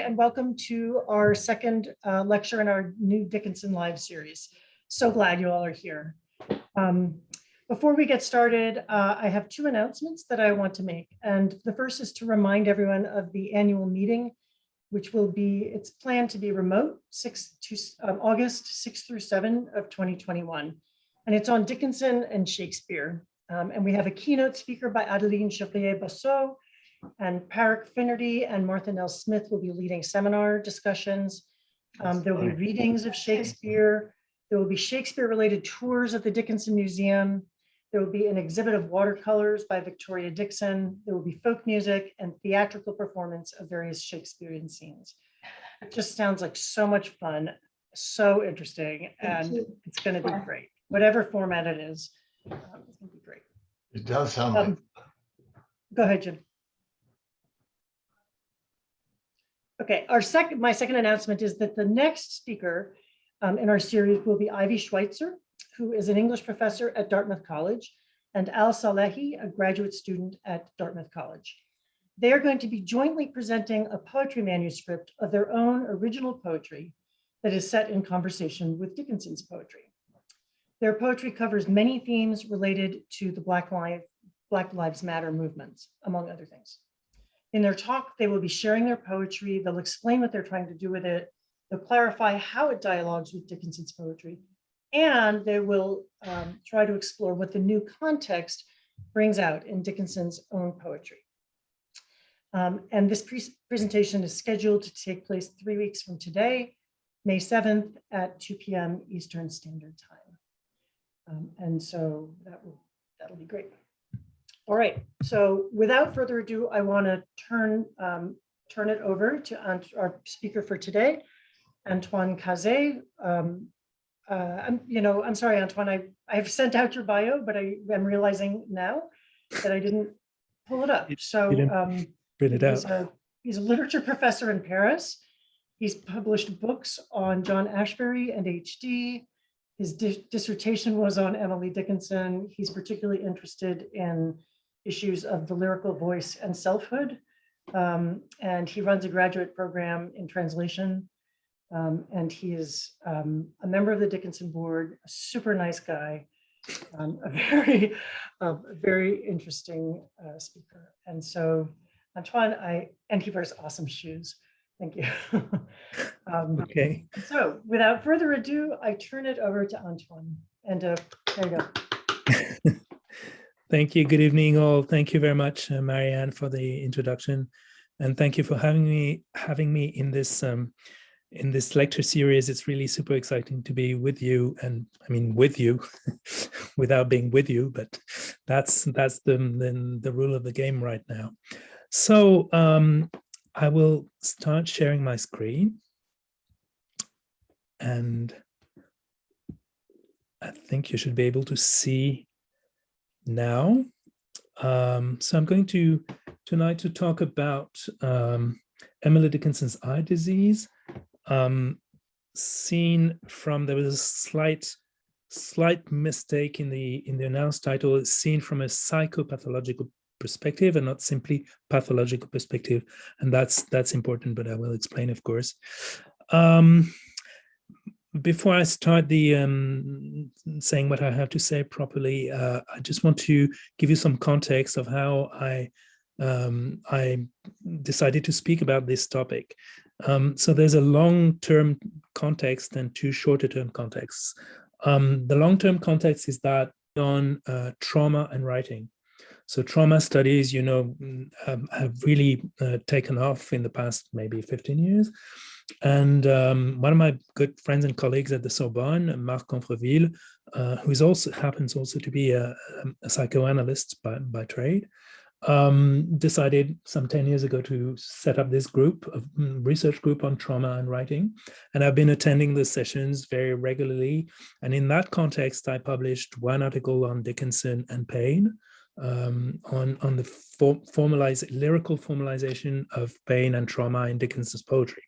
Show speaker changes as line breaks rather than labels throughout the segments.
and welcome to our second lecture in our new Dickinson Live series. So glad you all are here. Before we get started, I have two announcements that I want to make. And the first is to remind everyone of the annual meeting, which will be, it's planned to be remote, August 6 through 7 of 2021. And it's on Dickinson and Shakespeare. And we have a keynote speaker by Adeline Chevrier-Bassot, and Parik Finnerty and Martha Nell Smith will be leading seminar discussions. There will be readings of Shakespeare. There will be Shakespeare-related tours of the Dickinson Museum. There will be an exhibit of watercolors by Victoria Dixon. There will be folk music and theatrical performance of various Shakespearean scenes. It just sounds like so much fun, so interesting, and it's going to be great. Whatever format it is, it's going to be great.
It does sound like.
Go ahead, Jim. Okay, my second announcement is that the next speaker in our series will be Ivy Schweitzer, who is an English professor at Dartmouth College, and Al Salehi, a graduate student at Dartmouth College. They are going to be jointly presenting a poetry manuscript of their own original poetry that is set in conversation with Dickinson's poetry. Their poetry covers many themes related to the Black Lives Matter movements, among other things. In their talk, they will be sharing their poetry. They'll explain what they're trying to do with it. They'll clarify how it dialogues with Dickinson's poetry. And they will try to explore what the new context brings out in Dickinson's own poetry. And this presentation is scheduled to take place 3 weeks from today, May 7th at 2 p.m. Eastern Standard Time. And so that'll be great. All right, so without further ado, I want to turn it over to our speaker for today, Antoine Casey. I'm sorry, Antoine, I've sent out your bio, but I'm realizing now that I didn't pull it up. So he's a literature professor in Paris. He's published books on John Ashbery and HD. His dissertation was on Emily Dickinson. He's particularly interested in issues of the lyrical voice and selfhood. And he runs a graduate program in translation. And he is a member of the Dickinson board, a super nice guy, a very interesting speaker. And so Antoine, and he wears awesome shoes. Thank you.
Okay.
So without further ado, I turn it over to Antoine. And there you go.
Thank you. Good evening, all. Thank you very much, Marianne, for the introduction, and thank you for having me in this lecture series. It's really super exciting to be with you, and I mean with you, without being with you, but that's the rule of the game right now. So I will start sharing my screen, and I think you should be able to see now. So I'm going to tonight to talk about Emily Dickinson's eye disease, seen from, there was a slight mistake in the announced title. It's seen from a psychopathological perspective and not simply pathological perspective, and that's important, but I will explain, of course. Before I start the saying what I have to say properly, I just want to give you some context of how I decided to speak about this topic. So there's a long-term context and two shorter-term contexts. The long-term context is that on trauma and writing. So trauma studies, have really taken off in the past maybe 15 years. And one of my good friends and colleagues at the Sorbonne, Marc Confreville, who happens also to be a psychoanalyst by trade, decided some 10 years ago to set up this research group on trauma and writing. And I've been attending the sessions very regularly. And in that context, I published one article on Dickinson and pain, on the lyrical formalization of pain and trauma in Dickinson's poetry.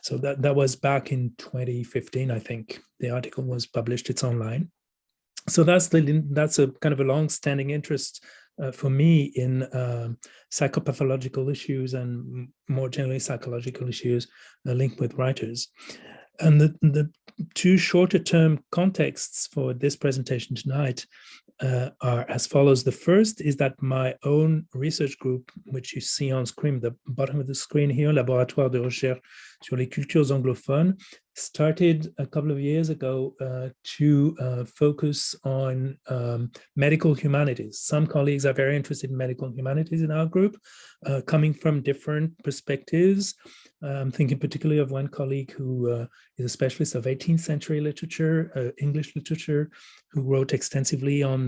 So that was back in 2015, I think. The article was published, it's online. So that's a kind of a long-standing interest for me in psychopathological issues and more generally psychological issues linked with writers. And the two shorter term contexts for this presentation tonight are as follows. The first is that my own research group, which you see on screen, the bottom of the screen here, Laboratoire de Recherche sur les Cultures Anglophones, started a couple of years ago to focus on medical humanities. Some colleagues are very interested in medical humanities in our group, coming from different perspectives. I'm thinking particularly of one colleague who is a specialist of 18th century literature, English literature, who wrote extensively on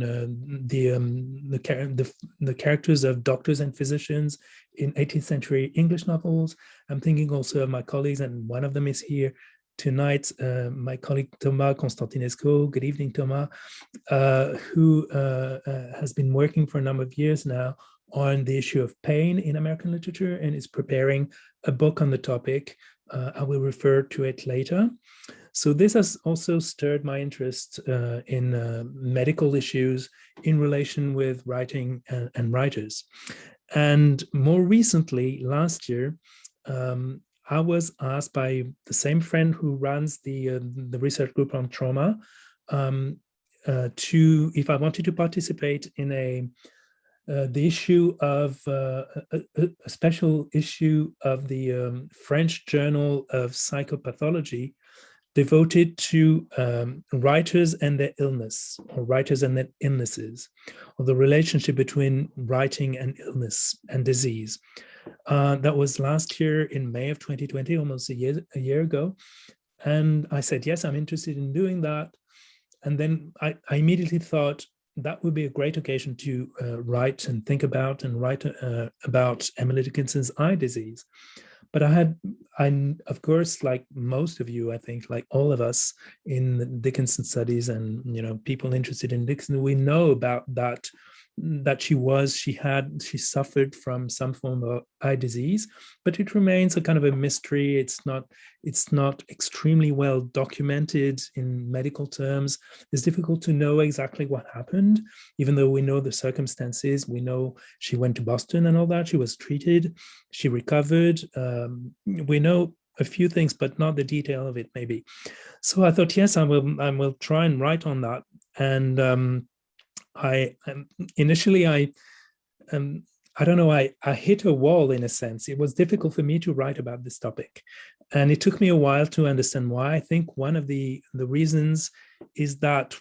the characters of doctors and physicians in 18th century English novels. I'm thinking also of my colleagues, and one of them is here tonight, my colleague Thomas Constantinescu. Good evening, Thomas, who has been working for a number of years now on the issue of pain in American literature and is preparing a book on the topic. I will refer to it later. So this has also stirred my interest in medical issues in relation with writing and writers. And more recently, last year, I was asked by the same friend who runs the research group on trauma if I wanted to participate in the issue of a special issue of the French Journal of Psychopathology devoted to writers and their illness, or writers and their illnesses, or the relationship between writing and illness and disease. That was last year in May of 2020, almost a year ago. And I said, yes, I'm interested in doing that. And then I immediately thought that would be a great occasion to write and think about and write about Emily Dickinson's eye disease. But I, of course, like most of you, I think, like all of us in Dickinson studies and, people interested in Dickinson, we know about that she suffered from some form of eye disease, but it remains a kind of a mystery. It's not extremely well documented in medical terms. It's difficult to know exactly what happened, even though we know the circumstances. We know she went to Boston and all that. She was treated, she recovered. We know a few things, but not the detail of it, maybe. So I thought, yes, I will try and write on that. And I don't know, I hit a wall in a sense. It was difficult for me to write about this topic. And it took me a while to understand why. I think one of the reasons is that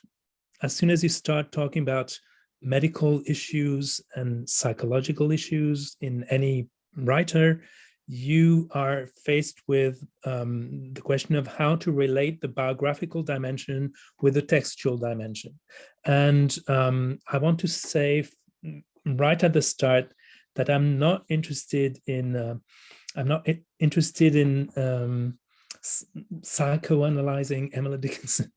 as soon as you start talking about medical issues and psychological issues in any writer, you are faced with the question of how to relate the biographical dimension with the textual dimension. And I want to say right at the start that I'm not interested in psychoanalyzing Emily Dickinson.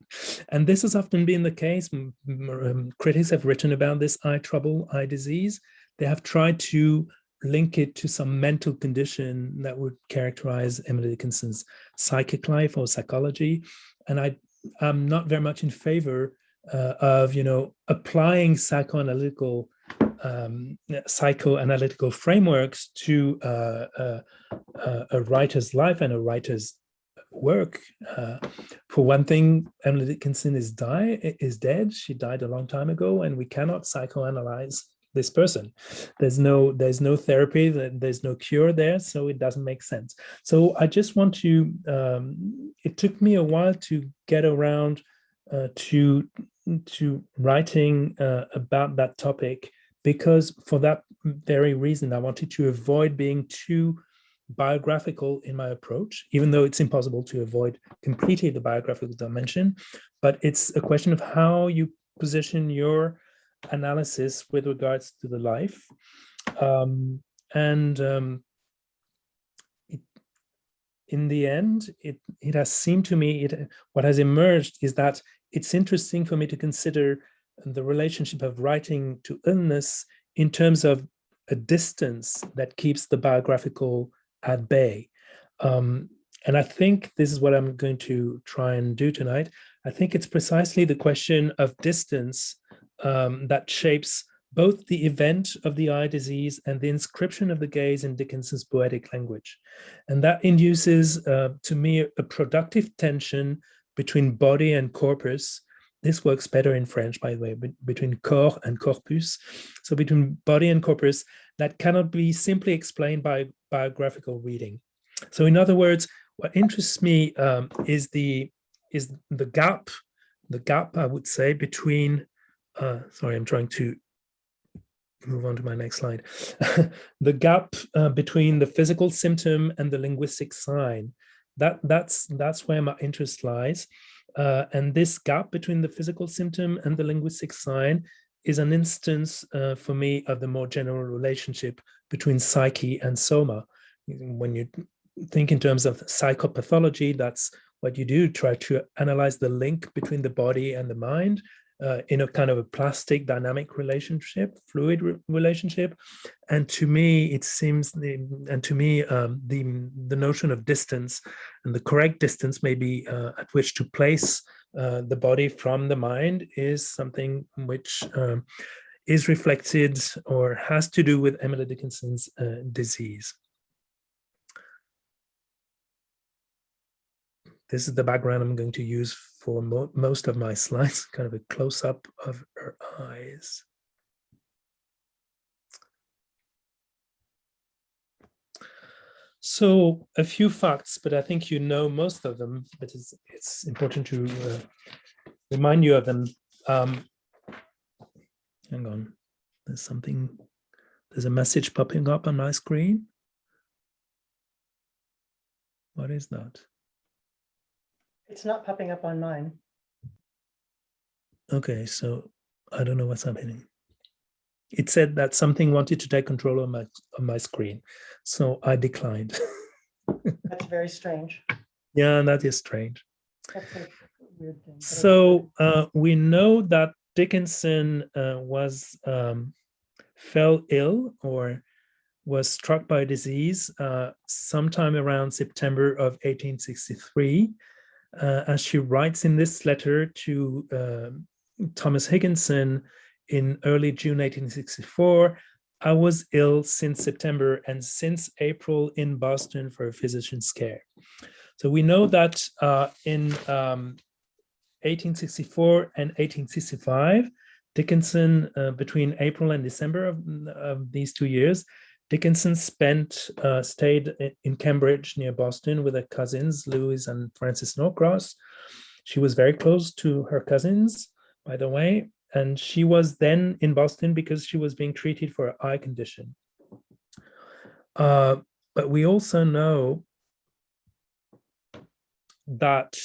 And this has often been the case. Critics have written about this eye trouble, eye disease. They have tried to link it to some mental condition that would characterize Emily Dickinson's psychic life or psychology. And I'm not very much in favor of, applying psychoanalytical frameworks to a writer's life and a writer's work. For one thing, Emily Dickinson is dead. She died a long time ago, and we cannot psychoanalyze this person. There's no therapy, there's no cure there, so it doesn't make sense. So I just want to, it took me a while to get around to writing about that topic, because for that very reason, I wanted to avoid being too biographical in my approach, even though it's impossible to avoid completely the biographical dimension. But it's a question of how you position your analysis with regards to the life. In the end, it has seemed to me, what has emerged is that it's interesting for me to consider the relationship of writing to illness in terms of a distance that keeps the biographical at bay. And I think this is what I'm going to try and do tonight. I think it's precisely the question of distance that shapes both the event of the eye disease and the inscription of the gaze in Dickinson's poetic language. And that induces, to me, a productive tension between body and corpus. This works better in French, by the way, between corps and corpus. So between body and corpus, that cannot be simply explained by biographical reading. So in other words, what interests me is the gap, I would say, between, sorry, I'm trying to move on to my next slide. The gap between the physical symptom and the linguistic sign. That's where my interest lies. And this gap between the physical symptom and the linguistic sign is an instance for me of the more general relationship between psyche and soma. When you think in terms of psychopathology, that's what you do, try to analyze the link between the body and the mind in a kind of a plastic dynamic relationship, fluid relationship. And to me, it seems, the notion of distance and the correct distance maybe at which to place the body from the mind is something which is reflected or has to do with Emily Dickinson's disease. This is the background I'm going to use for most of my slides, kind of a close-up of her eyes. So a few facts, but I think you know most of them, but it's important to remind you of them. Hang on, there's a message popping up on my screen. What is that?
It's not popping up on mine.
Okay, so I don't know what's happening. It said that something wanted to take control of my screen, so I declined.
That's very strange.
Yeah, that is strange.
That's a weird thing.
So we know that Dickinson fell ill or was struck by a disease sometime around September of 1863. As she writes in this letter to Thomas Higginson in early June 1864, I was ill since September and since April in Boston for a physician's care. So we know that in 1864 and 1865, Dickinson, between April and December of these 2 years, Dickinson stayed in Cambridge near Boston with her cousins, Louise and Frances Norcross. She was very close to her cousins, by the way, and she was then in Boston because she was being treated for an eye condition. But we also know that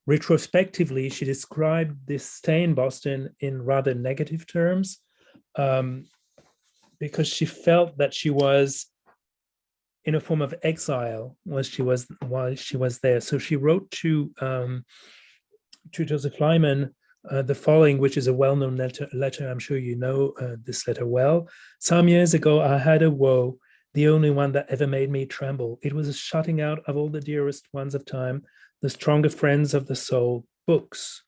retrospectively, she described this stay in Boston in rather negative terms, because she felt that she was in a form of exile while she was there. So she wrote to Joseph Lyman the following, which is a well-known letter. I'm sure you know this letter well. Some years ago, I had a woe, the only one that ever made me tremble. It was a shutting out of all the dearest ones of time, the stronger friends of the soul, books.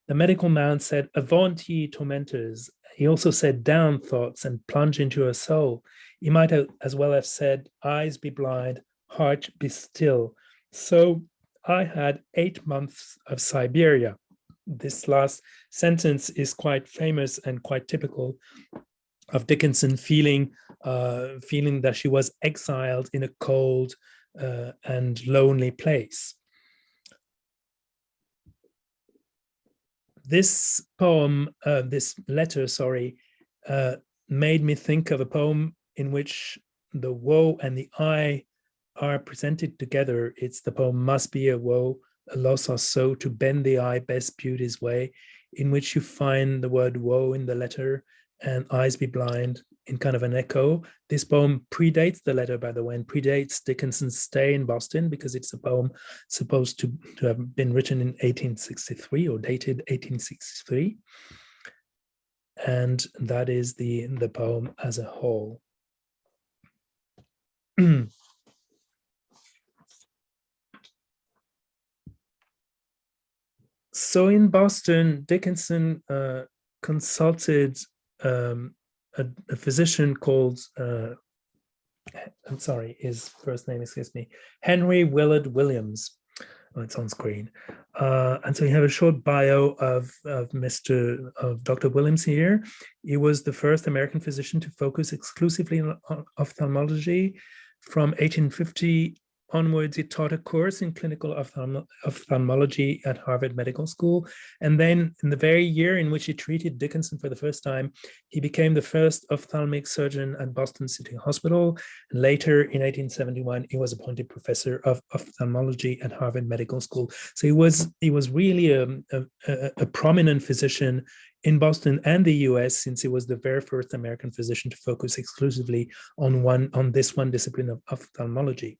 The medical man said, "Avaunt ye tormentors." He also said, "Down, thoughts, and plunge into her soul." He might as well have said, "Eyes be blind, heart be still." So I had 8 months of Siberia. This last sentence is quite famous and quite typical of Dickinson feeling that she was exiled in a cold and lonely place. This poem, this letter, sorry, made me think of a poem in which the woe and the I are presented together. It's the poem "Must Be a Woe, a Loss or So, to Bend the Eye Best Beauty's Way," in which you find the word woe in the letter and eyes be blind in kind of an echo. This poem predates the letter, by the way, and predates Dickinson's stay in Boston, because it's a poem supposed to have been written in 1863 or dated 1863. And that is the poem as a whole. So in Boston, Dickinson consulted a physician called, I'm sorry, his first name escapes me, Henry Willard Williams. Oh, it's on screen. And so you have a short bio of Dr. Williams here. He was the first American physician to focus exclusively on ophthalmology. From 1850 onwards, he taught a course in clinical ophthalmology at Harvard Medical School. And then in the very year in which he treated Dickinson for the first time, he became the first ophthalmic surgeon at Boston City Hospital. And later in 1871, he was appointed professor of ophthalmology at Harvard Medical School. So he was really a prominent physician in Boston and the US, since he was the very first American physician to focus exclusively on this one discipline of ophthalmology.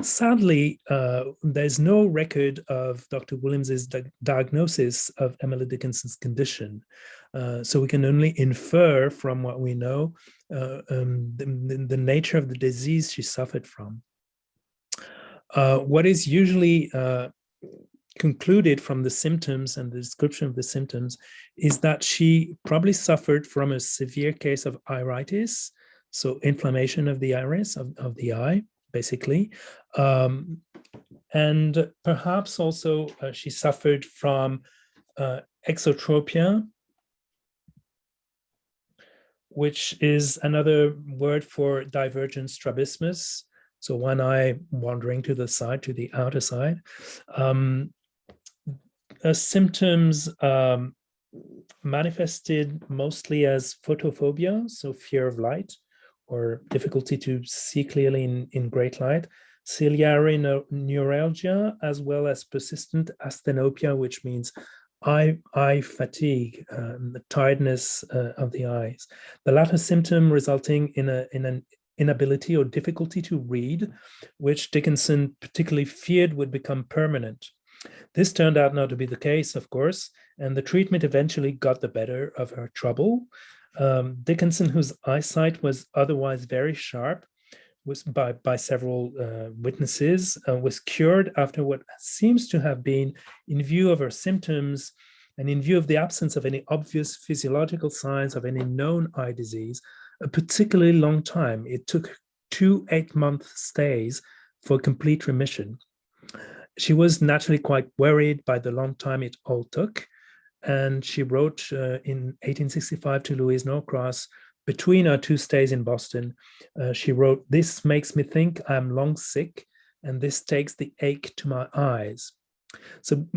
Sadly, there's no record of Dr. Williams's diagnosis of Emily Dickinson's condition. So we can only infer from what we know the nature of the disease she suffered from. What is usually concluded from the symptoms and the description of the symptoms is that she probably suffered from a severe case of iritis, so inflammation of the iris, of the eye, basically. And perhaps also she suffered from exotropia, which is another word for divergent strabismus. So one eye wandering to the side, to the outer side. Symptoms manifested mostly as photophobia, so fear of light or difficulty to see clearly in great light, ciliary neuralgia, as well as persistent asthenopia, which means eye fatigue, the tiredness of the eyes. The latter symptom resulting in an inability or difficulty to read, which Dickinson particularly feared would become permanent. This turned out not to be the case, of course, and the treatment eventually got the better of her trouble. Dickinson, whose eyesight was otherwise very sharp, was by several witnesses, was cured after what seems to have been, in view of her symptoms and in view of the absence of any obvious physiological signs of any known eye disease, a particularly long time. It took 2 8-month stays for complete remission. She was naturally quite worried by the long time it all took, and she wrote in 1865 to Louise Norcross, between our 2 stays in Boston, she wrote, "This makes me think I am long sick, and this takes the ache to my eyes." So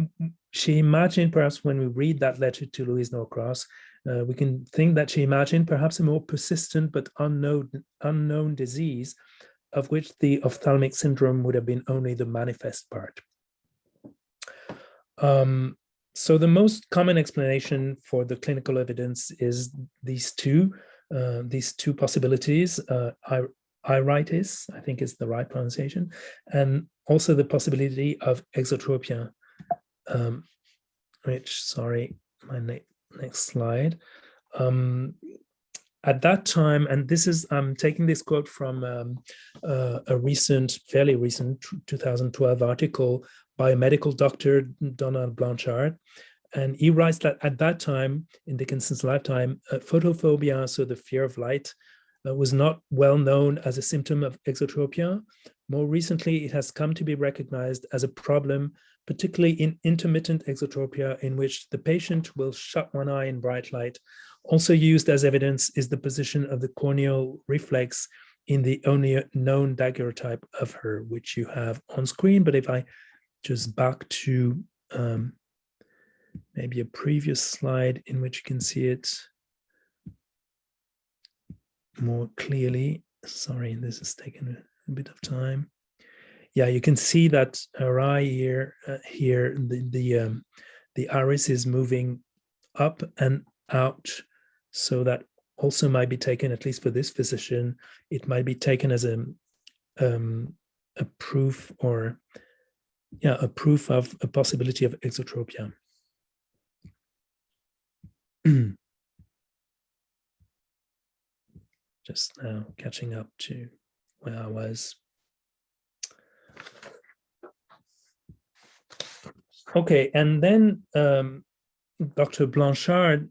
she imagined, perhaps when we read that letter to Louise Norcross, we can think that she imagined perhaps a more persistent but unknown disease, of which the ophthalmic syndrome would have been only the manifest part. So the most common explanation for the clinical evidence is these two possibilities, iritis, I think is the right pronunciation, and also the possibility of exotropia, which, sorry, my next slide. At that time, and this is, I'm taking this quote from a fairly recent 2012 article by a medical doctor, Donald Blanchard, and he writes that at that time, in Dickinson's lifetime, photophobia, so the fear of light, was not well known as a symptom of exotropia. More recently, it has come to be recognized as a problem, particularly in intermittent exotropia, in which the patient will shut one eye in bright light. Also used as evidence is the position of the corneal reflex in the only known daguerreotype of her, which you have on screen. But if I just back to maybe a previous slide in which you can see it more clearly. Sorry, this has taken a bit of time. Yeah, you can see that her eye here, the iris is moving up and out. So that also might be taken, at least for this physician, it might be taken as a proof, or a proof of a possibility of exotropia. Just now catching up to where I was. Okay, and then Dr. Blanchard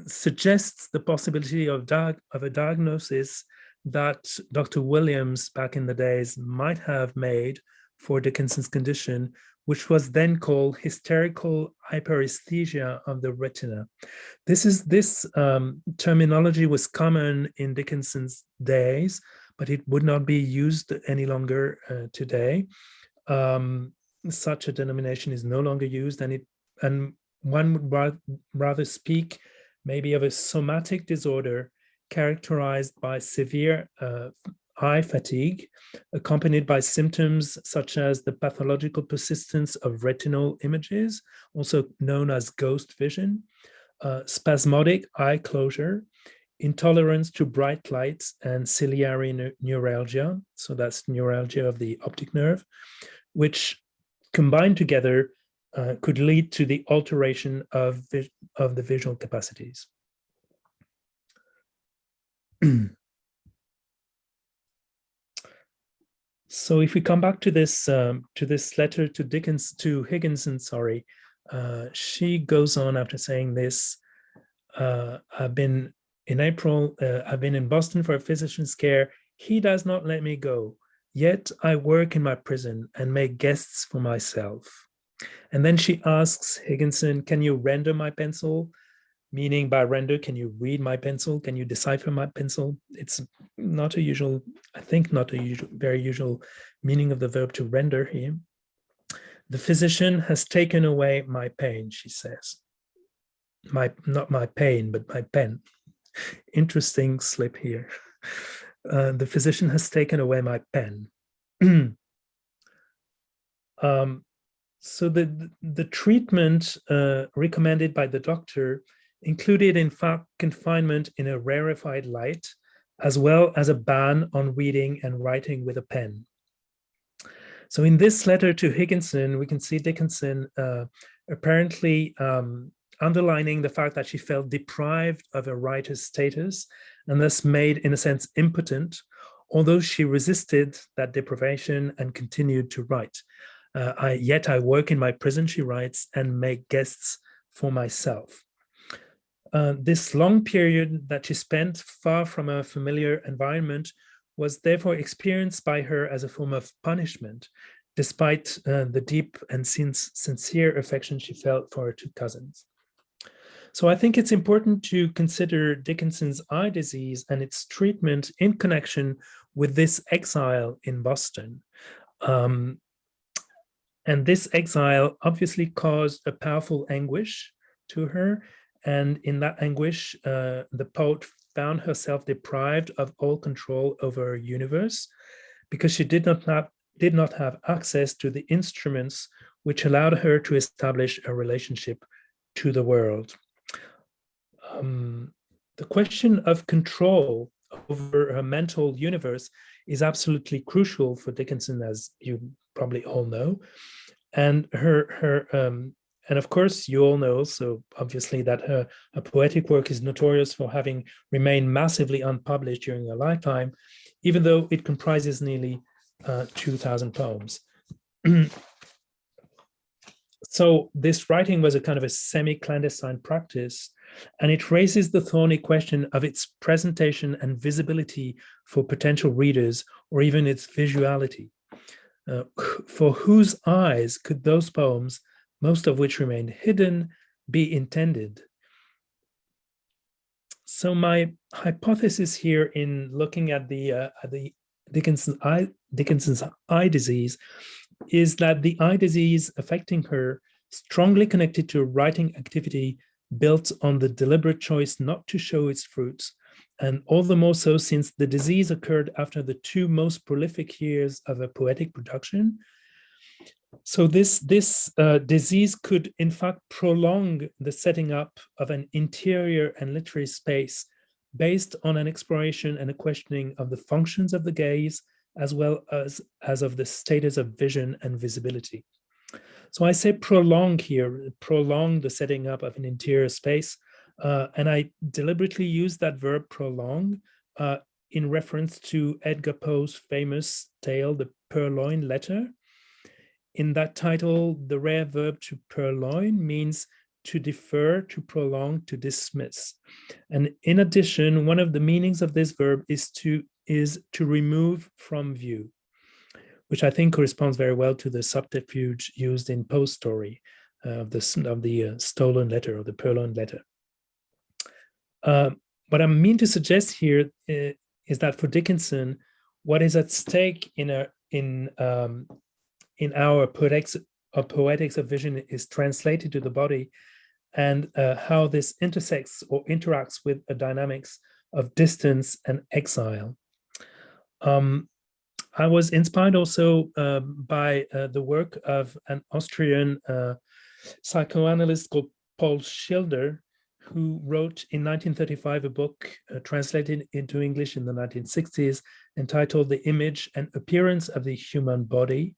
suggests the possibility of a diagnosis that Dr. Williams back in the days might have made for Dickinson's condition, which was then called hysterical hyperaesthesia of the retina. This terminology was common in Dickinson's days, but it would not be used any longer today. Such a denomination is no longer used, and one would rather speak maybe of a somatic disorder characterized by severe eye fatigue, accompanied by symptoms such as the pathological persistence of retinal images, also known as ghost vision, spasmodic eye closure, intolerance to bright lights, and ciliary neuralgia. So that's neuralgia of the optic nerve, which combined together could lead to the alteration of the visual capacities. So if we come back to this letter to Higginson, sorry, she goes on after saying this. I've been in Boston for a physician's care. He does not let me go. Yet I work in my prison and make guests for myself. And then she asks Higginson, can you render my pencil? Meaning by render, can you read my pencil? Can you decipher my pencil? It's not a usual, I think not a very usual meaning of the verb to render here. The physician has taken away my pain, she says. Not my pain, but my pen. Interesting slip here. The physician has taken away my pen. So the treatment recommended by the doctor included, in fact, confinement in a rarefied light, as well as a ban on reading and writing with a pen. So in this letter to Higginson, we can see Dickinson apparently underlining the fact that she felt deprived of a writer's status and thus made, in a sense, impotent, although she resisted that deprivation and continued to write. Yet I work in my prison, she writes, and make guests for myself. This long period that she spent far from a familiar environment was therefore experienced by her as a form of punishment, despite the deep and sincere affection she felt for her two cousins. So I think it's important to consider Dickinson's eye disease and its treatment in connection with this exile in Boston. And this exile obviously caused a powerful anguish to her. And in that anguish, the poet found herself deprived of all control over her universe because she did not have access to the instruments which allowed her to establish a relationship to the world. The question of control over her mental universe is absolutely crucial for Dickinson, as you probably all know. And and of course, you all know, so obviously, that her poetic work is notorious for having remained massively unpublished during her lifetime, even though it comprises nearly 2,000 poems. So this writing was a kind of a semi-clandestine practice, and it raises the thorny question of its presentation and visibility for potential readers, or even its visuality. For whose eyes could those poems, most of which remained hidden, be intended? So my hypothesis here in looking at the Dickinson's eye disease is that the eye disease affecting her strongly connected to a writing activity built on the deliberate choice not to show its fruits, and all the more so since the disease occurred after the two most prolific years of a poetic production. So this disease could in fact prolong the setting up of an interior and literary space based on an exploration and a questioning of the functions of the gaze, as well as of the status of vision and visibility. So I say prolong here, prolong the setting up of an interior space, and I deliberately use that verb prolong in reference to Edgar Poe's famous tale, The Purloined Letter. In that title, the rare verb to purloin means to defer, to prolong, to dismiss. And in addition, one of the meanings of this verb is to remove from view, which I think corresponds very well to the subterfuge used in Poe's story of the stolen letter or the purloined letter. What I mean to suggest here is that for Dickinson, what is at stake in our poetics of vision is translated to the body, and how this intersects or interacts with the dynamics of distance and exile. I was inspired also by the work of an Austrian psychoanalyst called Paul Schilder, who wrote in 1935 a book translated into English in the 1960s entitled The Image and Appearance of the Human Body.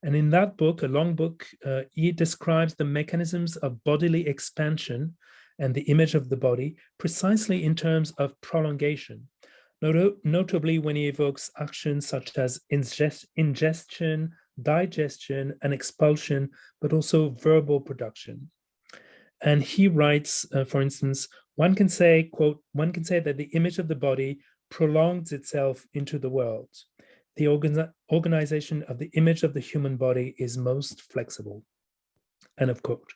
And in that book, a long book, he describes the mechanisms of bodily expansion and the image of the body precisely in terms of prolongation, notably when he evokes actions such as ingestion, digestion, and expulsion, but also verbal production. And he writes, for instance, one can say, quote, one can say that the image of the body prolongs itself into the world. The organization of the image of the human body is most flexible, end of quote.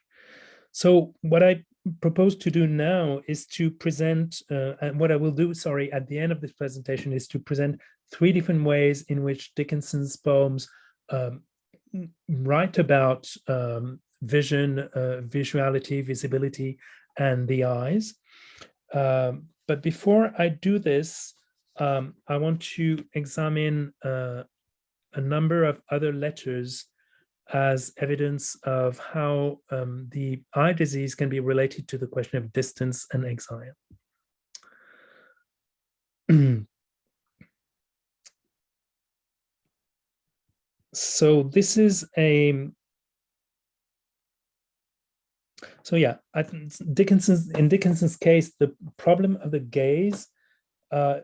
So what I propose to do now is to present, and what I will do, sorry, at the end of this presentation is to present 3 different ways in which Dickinson's poems write about vision, visuality, visibility, and the eyes. But before I do this, I want to examine a number of other letters as evidence of how the eye disease can be related to the question of distance and exile. So this is in Dickinson's case, the problem of the gaze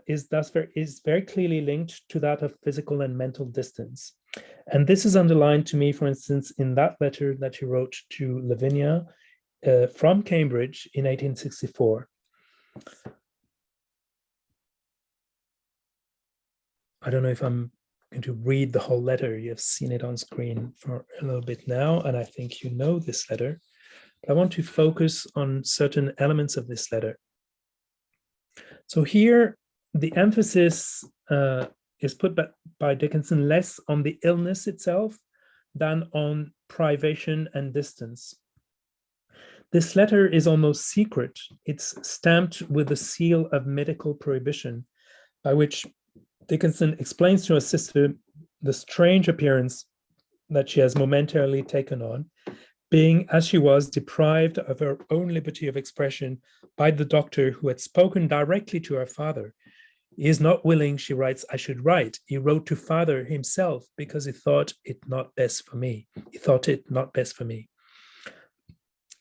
is very clearly linked to that of physical and mental distance. And this is underlined to me, for instance, in that letter that he wrote to Lavinia from Cambridge in 1864. I don't know if I'm going to read the whole letter. You've seen it on screen for a little bit now, and I think you know this letter. But I want to focus on certain elements of this letter. So here, the emphasis is put by Dickinson less on the illness itself than on privation and distance. This letter is almost secret. It's stamped with the seal of medical prohibition, by which Dickinson explains to her sister the strange appearance that she has momentarily taken on, being, as she was, deprived of her own liberty of expression by the doctor who had spoken directly to her father. He is not willing, she writes, I should write. He wrote to father himself because he thought it not best for me.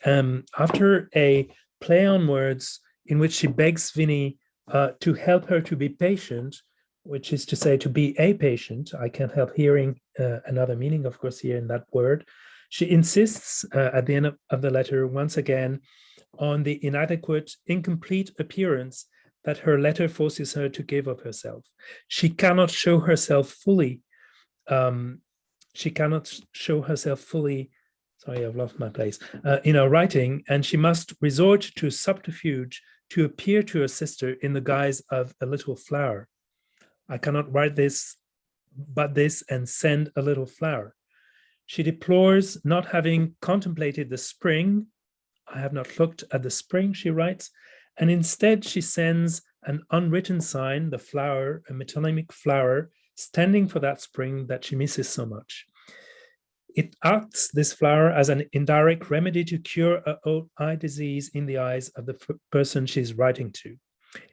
After a play on words in which she begs Vinny to help her to be patient, which is to say to be a patient, I can't help hearing another meaning, of course, here in that word. She insists at the end of the letter, once again, on the inadequate, incomplete appearance that her letter forces her to give of herself. She cannot show herself fully. Sorry, I've lost my place, in her writing, and she must resort to subterfuge to appear to her sister in the guise of a little flower. I cannot write this, but this, and send a little flower. She deplores not having contemplated the spring. I have not looked at the spring, she writes, and instead she sends an unwritten sign, the flower, a metonymic flower, standing for that spring that she misses so much. It acts, this flower, as an indirect remedy to cure her own eye disease in the eyes of the person she's writing to.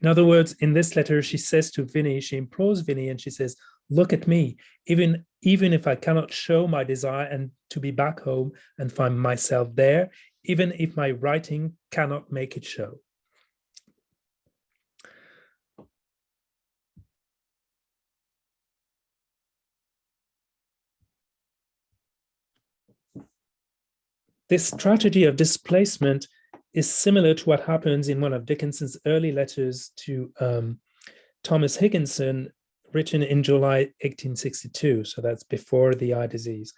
In other words, in this letter, she says to Vinny, she implores Vinny, and she says, look at me, even if I cannot show my desire and to be back home and find myself there, even if my writing cannot make it show. This strategy of displacement is similar to what happens in one of Dickinson's early letters to Thomas Higginson, written in July 1862. So that's before the eye disease.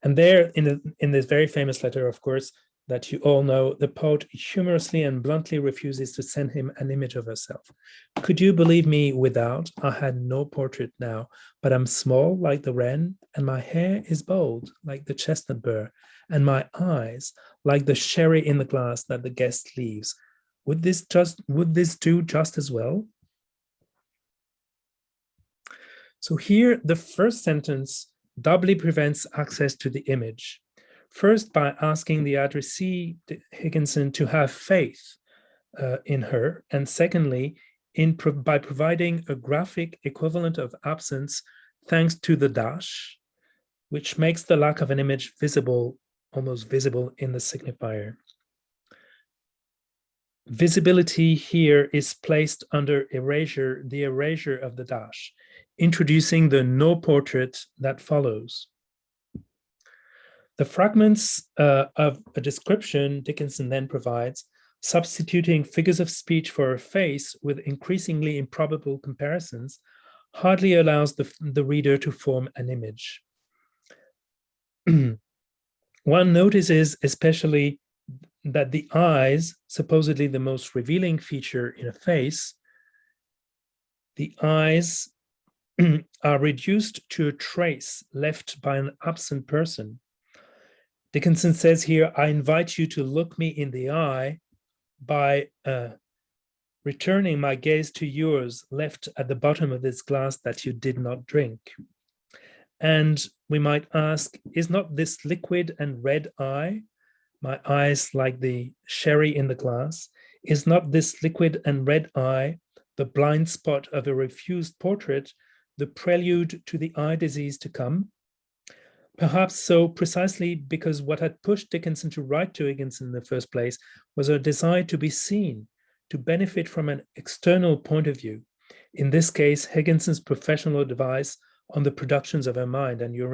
And there, in this very famous letter, of course, that you all know, the poet humorously and bluntly refuses to send him an image of herself. Could you believe me without? I had no portrait now, but I'm small like the wren, and my hair is bold like the chestnut burr, and my eyes like the sherry in the glass that the guest leaves. Would this do just as well? So here, the first sentence doubly prevents access to the image. First, by asking the addressee, Higginson, to have faith in her, and secondly, by providing a graphic equivalent of absence thanks to the dash, which makes the lack of an image visible, almost visible in the signifier. Visibility here is placed under erasure, the erasure of the dash, introducing the no portrait that follows. The fragments of a description Dickinson then provides, substituting figures of speech for a face with increasingly improbable comparisons, hardly allows the reader to form an image. One notices especially that the eyes, supposedly the most revealing feature in a face, the eyes are reduced to a trace left by an absent person. Dickinson says here, I invite you to look me in the eye by returning my gaze to yours left at the bottom of this glass that you did not drink. And we might ask, is not this liquid and red eye, my eyes like the sherry in the glass, is not this liquid and red eye, the blind spot of a refused portrait, the prelude to the eye disease to come? Perhaps so, precisely because what had pushed Dickinson to write to Higginson in the first place was a desire to be seen, to benefit from an external point of view. In this case, Higginson's professional advice on the productions of her mind. And you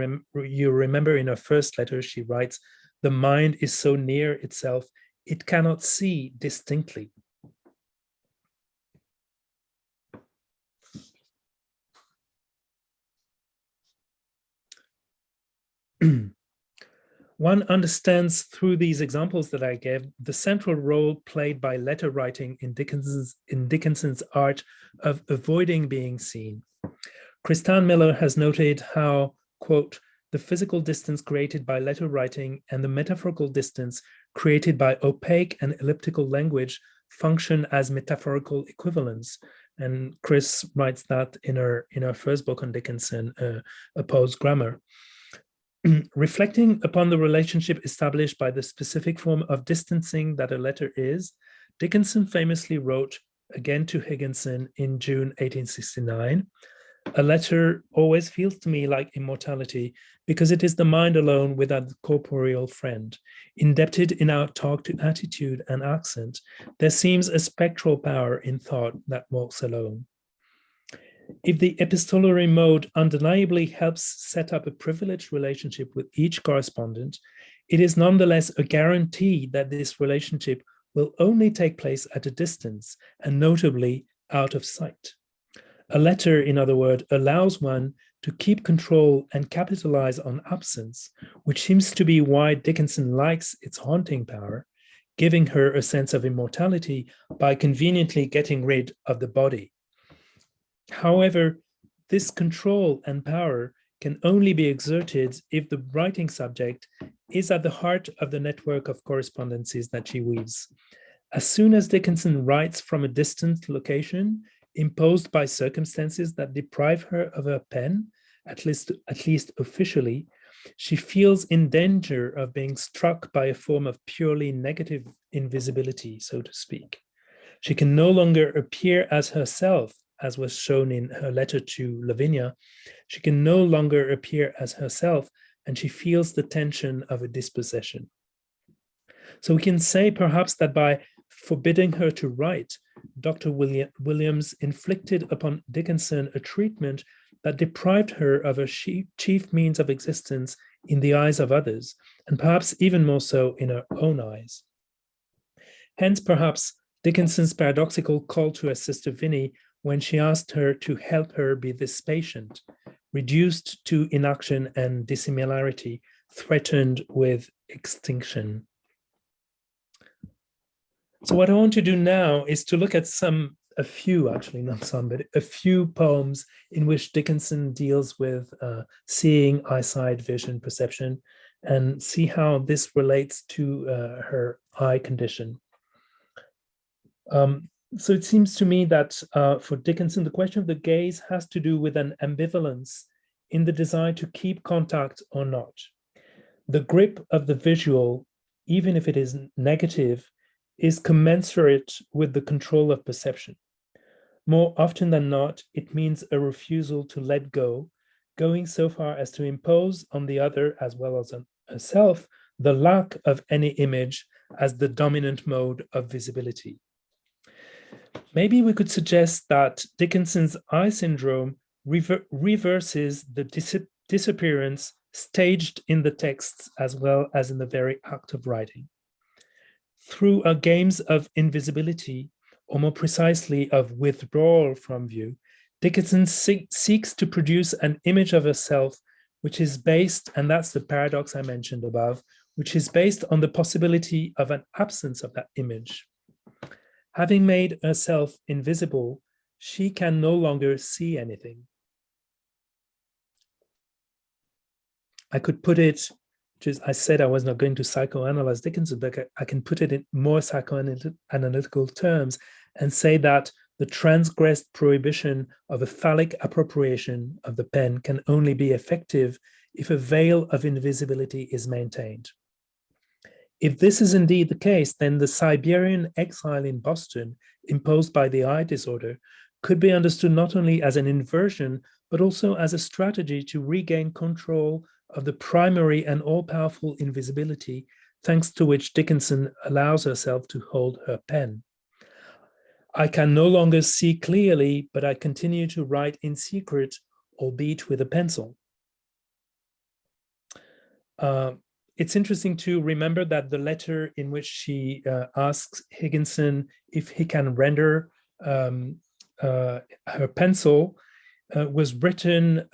remember in her first letter, she writes, the mind is so near itself, it cannot see distinctly. One understands through these examples that I gave the central role played by letter writing in Dickinson's art of avoiding being seen. Kristan Miller has noted how, quote, the physical distance created by letter writing and the metaphorical distance created by opaque and elliptical language function as metaphorical equivalents. And Chris writes that in her first book on Dickinson, A Poe's Grammar. Reflecting upon the relationship established by the specific form of distancing that a letter is, Dickinson famously wrote again to Higginson in June 1869, a letter always feels to me like immortality because it is the mind alone without the corporeal friend. Indebted in our talk to attitude and accent, there seems a spectral power in thought that walks alone. If the epistolary mode undeniably helps set up a privileged relationship with each correspondent, it is nonetheless a guarantee that this relationship will only take place at a distance and notably out of sight. A letter, in other words, allows one to keep control and capitalize on absence, which seems to be why Dickinson likes its haunting power, giving her a sense of immortality by conveniently getting rid of the body. However, this control and power can only be exerted if the writing subject is at the heart of the network of correspondences that she weaves. As soon as Dickinson writes from a distant location, imposed by circumstances that deprive her of her pen, at least officially, she feels in danger of being struck by a form of purely negative invisibility, so to speak. She can no longer appear as herself, as was shown in her letter to Lavinia. She can no longer appear as herself, and she feels the tension of a dispossession. So we can say perhaps that by forbidding her to write, Dr. Williams inflicted upon Dickinson a treatment that deprived her of her chief means of existence in the eyes of others, and perhaps even more so in her own eyes. Hence, perhaps, Dickinson's paradoxical call to her sister Vinnie when she asked her to help her be this patient, reduced to inaction and dissimilarity, threatened with extinction. So what I want to do now is to look at a few poems in which Dickinson deals with seeing, eyesight, vision, perception, and see how this relates to her eye condition. So it seems to me that for Dickinson, the question of the gaze has to do with an ambivalence in the desire to keep contact or not. The grip of the visual, even if it is negative, is commensurate with the control of perception. More often than not, it means a refusal to let go, going so far as to impose on the other, as well as on herself, the lack of any image as the dominant mode of visibility. Maybe we could suggest that Dickinson's eye syndrome reverses the disappearance staged in the texts as well as in the very act of writing. Through games of invisibility, or more precisely of withdrawal from view, Dickinson seeks to produce an image of herself which is based, and that's the paradox I mentioned above, which is based on the possibility of an absence of that image. Having made herself invisible, she can no longer see anything. I could put it, just I said I was not going to psychoanalyze Dickinson, but I can put it in more psychoanalytical terms and say that the transgressed prohibition of a phallic appropriation of the pen can only be effective if a veil of invisibility is maintained. If this is indeed the case, then the Siberian exile in Boston imposed by the eye disorder could be understood not only as an inversion, but also as a strategy to regain control of the primary and all-powerful invisibility, thanks to which Dickinson allows herself to hold her pen. I can no longer see clearly, but I continue to write in secret, albeit with a pencil. It's interesting to remember that the letter in which she asks Higginson if he can render her pencil was written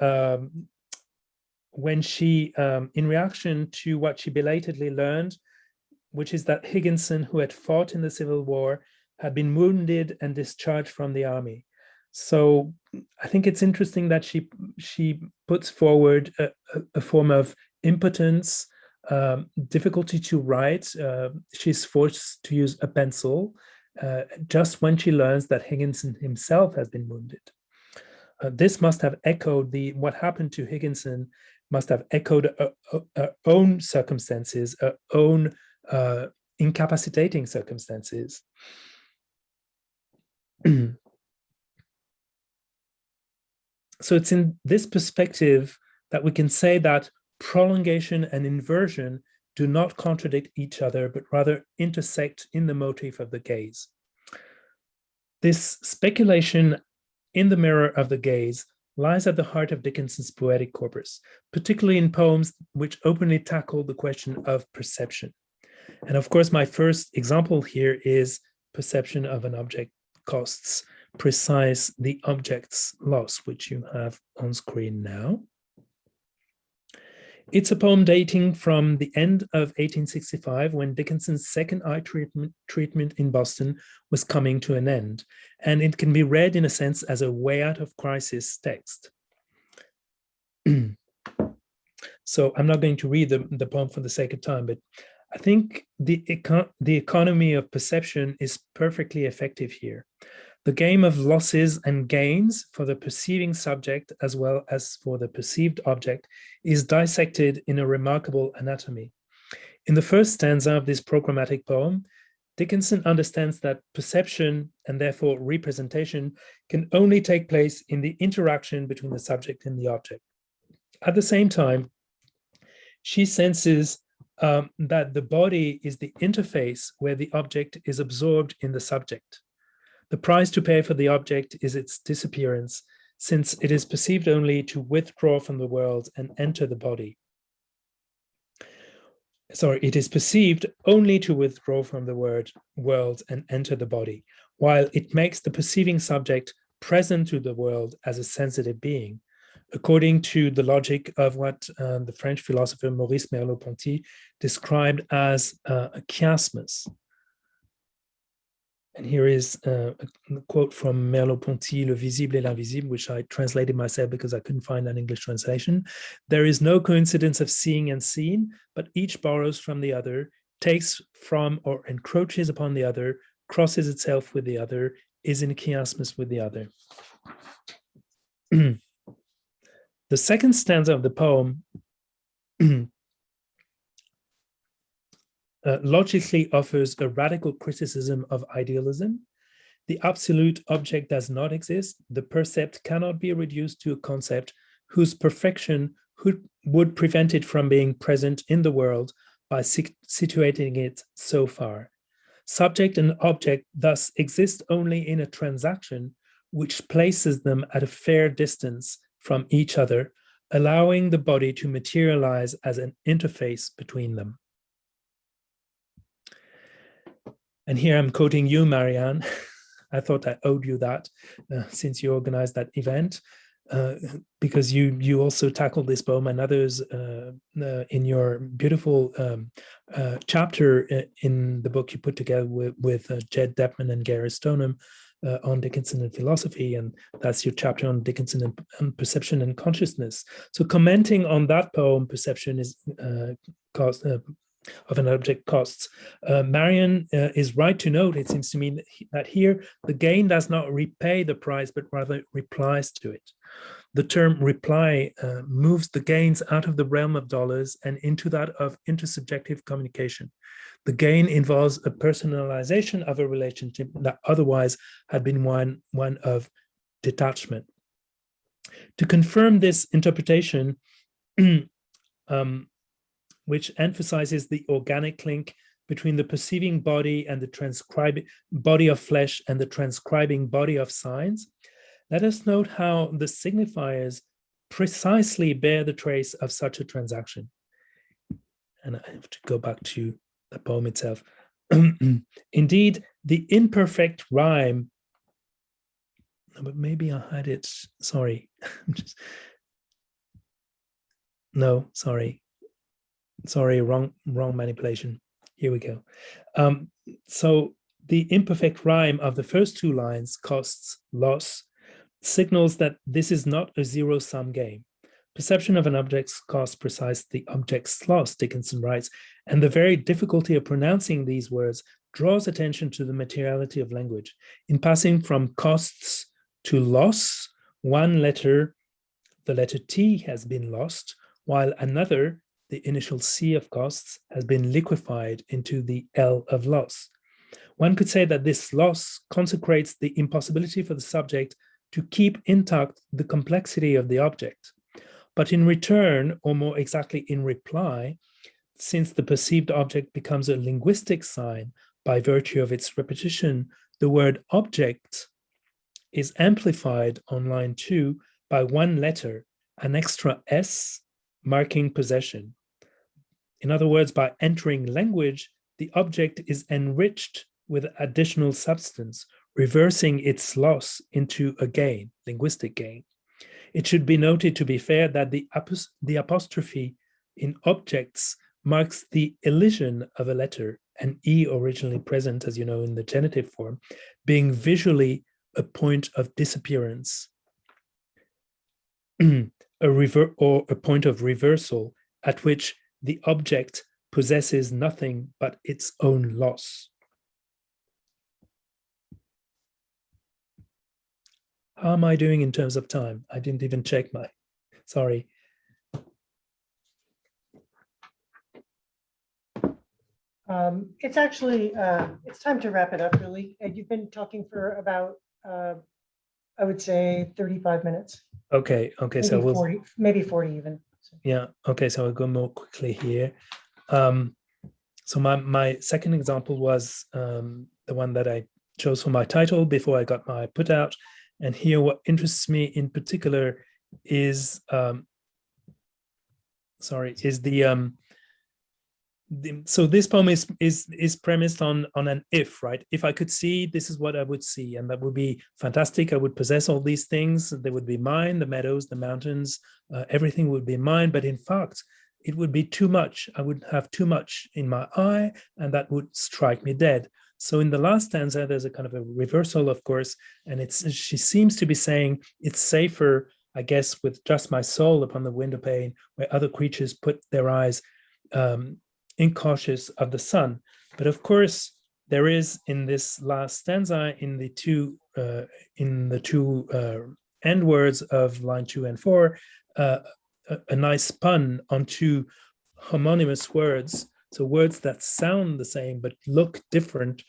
when she, in reaction to what she belatedly learned, which is that Higginson, who had fought in the Civil War, had been wounded and discharged from the army. So I think it's interesting that she puts forward a form of impotence, difficulty to write. She's forced to use a pencil just when she learns that Higginson himself has been wounded. This must have echoed what happened to Higginson must have echoed her own circumstances, her own incapacitating circumstances. So it's in this perspective that we can say that prolongation and inversion do not contradict each other, but rather intersect in the motif of the gaze. This speculation in the mirror of the gaze lies at the heart of Dickinson's poetic corpus, particularly in poems which openly tackle the question of perception. And of course, my first example here is Perception of an Object Costs Precise the Object's Loss, which you have on screen now. It's a poem dating from the end of 1865, when Dickinson's second eye treatment in Boston was coming to an end, and it can be read in a sense as a way out of crisis text. So I'm not going to read the poem for the sake of time, but I think the economy of perception is perfectly effective here. The game of losses and gains for the perceiving subject as well as for the perceived object is dissected in a remarkable anatomy. In the first stanza of this programmatic poem, Dickinson understands that perception and therefore representation can only take place in the interaction between the subject and the object. At the same time, she senses that the body is the interface where the object is absorbed in the subject. The price to pay for the object is its disappearance, since it is perceived only to withdraw from the world and enter the body. it is perceived only to withdraw from the world and enter the body, while it makes the perceiving subject present to the world as a sensitive being, according to the logic of what the French philosopher Maurice Merleau-Ponty described as a chiasmus. And here is a quote from Merleau-Ponty, Le visible et l'invisible, which I translated myself because I couldn't find an English translation. There is no coincidence of seeing and seen, but each borrows from the other, takes from or encroaches upon the other, crosses itself with the other, is in chiasmus with the other. The second stanza of the poem logically offers a radical criticism of idealism. The absolute object does not exist. The percept cannot be reduced to a concept whose perfection would prevent it from being present in the world by situating it so far. Subject and object thus exist only in a transaction which places them at a fair distance from each other, allowing the body to materialize as an interface between them. And here I'm quoting you, Marianne. I thought I owed you that since you organized that event, because you also tackled this poem and others in your beautiful chapter in the book you put together with Jed Depman and Gary Stoneham on Dickinson and philosophy, and that's your chapter on Dickinson and perception and consciousness. So commenting on that poem, Perception is of an object costs. Marion is right to note, it seems to me, that here the gain does not repay the price, but rather replies to it. The term reply moves the gains out of the realm of dollars and into that of intersubjective communication. The gain involves a personalization of a relationship that otherwise had been one of detachment. To confirm this interpretation, which emphasizes the organic link between the perceiving body and the transcribing body of flesh and the transcribing body of signs, let us note how the signifiers precisely bear the trace of such a transaction. And I have to go back to the poem itself. Indeed, the imperfect rhyme, but maybe I had it, sorry. No, sorry. Sorry, wrong manipulation. Here we go. So the imperfect rhyme of the first two lines, costs, loss, signals that this is not a zero-sum game. Perception of an object's cost precise the object's loss, Dickinson writes, and the very difficulty of pronouncing these words draws attention to the materiality of language. In passing from costs to loss, one letter, the letter T, has been lost, while another, the initial C of costs, has been liquefied into the L of loss. One could say that this loss consecrates the impossibility for the subject to keep intact the complexity of the object. But in return, or more exactly in reply, since the perceived object becomes a linguistic sign by virtue of its repetition, the word object is amplified on line 2 by one letter, an extra S, marking possession. In other words, by entering language, the object is enriched with additional substance, reversing its loss into a gain, linguistic gain. It should be noted, to be fair, that the apostrophe in objects marks the elision of a letter, an E originally present, as you know, in the genitive form, being visually a point of disappearance, or a point of reversal at which the object possesses nothing but its own loss. How am I doing in terms of time? I didn't even check my, sorry.
It's actually, it's time to wrap it up, really. And you've been talking for about, I would say 35 minutes.
Okay,
maybe
so we'll
40, maybe 40 even.
Yeah, okay, so I'll go more quickly here. So my second example was the one that I chose for my title before I got my put out. And here what interests me in particular is, so this poem is premised on an if, right? If I could see, this is what I would see, and that would be fantastic. I would possess all these things. They would be mine, the meadows, the mountains, everything would be mine. But in fact, it would be too much. I would have too much in my eye, and that would strike me dead. So in the last stanza, there's a kind of a reversal, of course, and she seems to be saying it's safer, I guess, with just my soul upon the window pane, where other creatures put their eyes incautious of the sun. But of course, there is in this last stanza, in the two end words of line 2 and 4, a nice pun on two homonymous words. So words that sound the same but look different.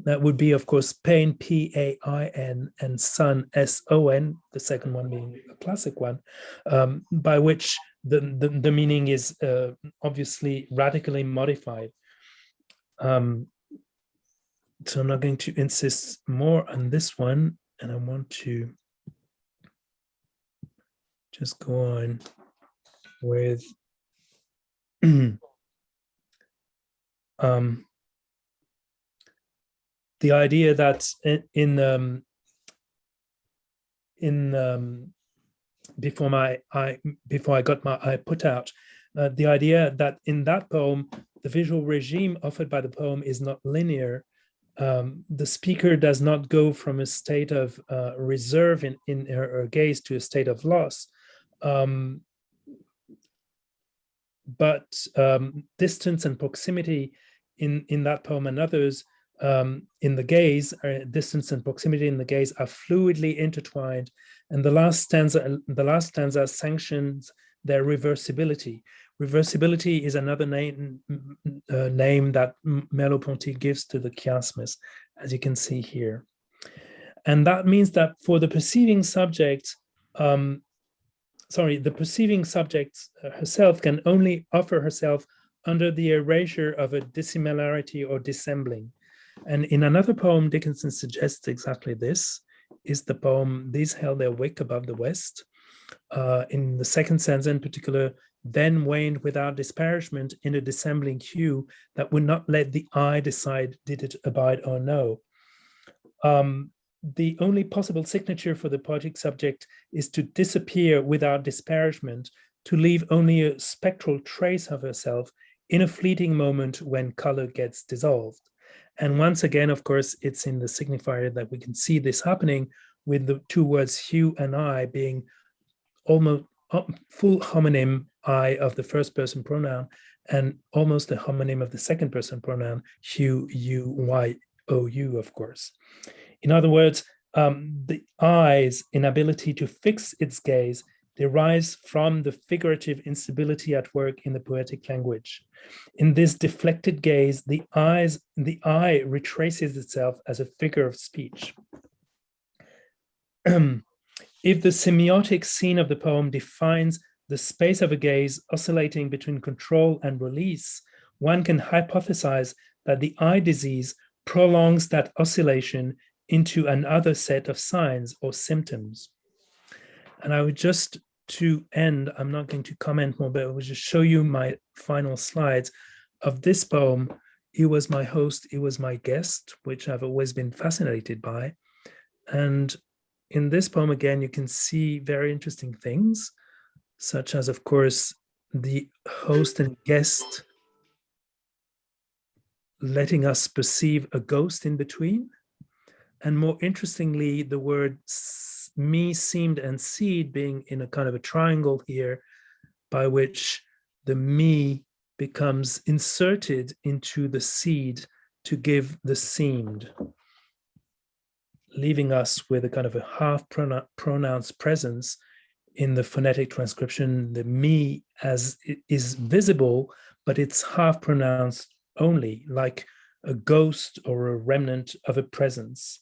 That would be, of course, pain, P-A-I-N, and sun, S-O-N, the second one being a classic one, by which the meaning is obviously radically modified. So I'm not going to insist more on this one, and I want to just go on with the idea that before I got my eye put out, the idea that in that poem, the visual regime offered by the poem is not linear. The speaker does not go from a state of reserve in her gaze to a state of loss. But distance and proximity in that poem and others in the gaze, distance and proximity in the gaze are fluidly intertwined, and the last stanza sanctions their reversibility. Reversibility is another name that Merleau-Ponty gives to the chiasmus, as you can see here. And that means that for the perceiving subject, the perceiving subject herself can only offer herself under the erasure of a dissimilarity or dissembling. And in another poem, Dickinson suggests exactly this, is the poem, These Held Their Wick Above the West. In the second stanza in particular, then waned without disparagement in a dissembling hue that would not let the eye decide did it abide or no. The only possible signature for the poetic subject is to disappear without disparagement, to leave only a spectral trace of herself in a fleeting moment when color gets dissolved. And once again, of course, it's in the signifier that we can see this happening, with the two words hue and I being almost full homonym I of the first person pronoun and almost a homonym of the second person pronoun, hue, you, y, o, u, of course. In other words, the eye's inability to fix its gaze derives from the figurative instability at work in the poetic language. In this deflected gaze, the eye retraces itself as a figure of speech. If the semiotic scene of the poem defines the space of a gaze oscillating between control and release, one can hypothesize that the eye disease prolongs that oscillation into another set of signs or symptoms. And I would just, to end, I'm not going to comment more, but I will just show you my final slides of this poem. He was my host, he was my guest, which I've always been fascinated by. And in this poem, again, you can see very interesting things, such as, of course, the host and guest letting us perceive a ghost in between. And more interestingly, the word me, seemed, and seed being in a kind of a triangle here, by which the me becomes inserted into the seed to give the seemed, leaving us with a kind of a half pronounced presence in the phonetic transcription. The me as it is visible, but it's half pronounced only, like a ghost or a remnant of a presence.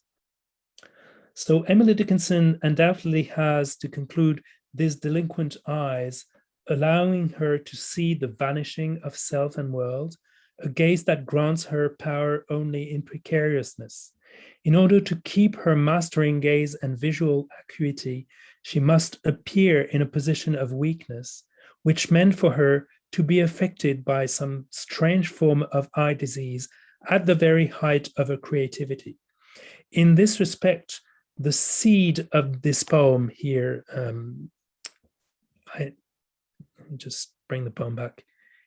So Emily Dickinson undoubtedly has, to conclude, these delinquent eyes, allowing her to see the vanishing of self and world, a gaze that grants her power only in precariousness. In order to keep her mastering gaze and visual acuity, she must appear in a position of weakness, which meant for her to be affected by some strange form of eye disease at the very height of her creativity. In this respect, the seed of this poem here, let me just bring the poem back.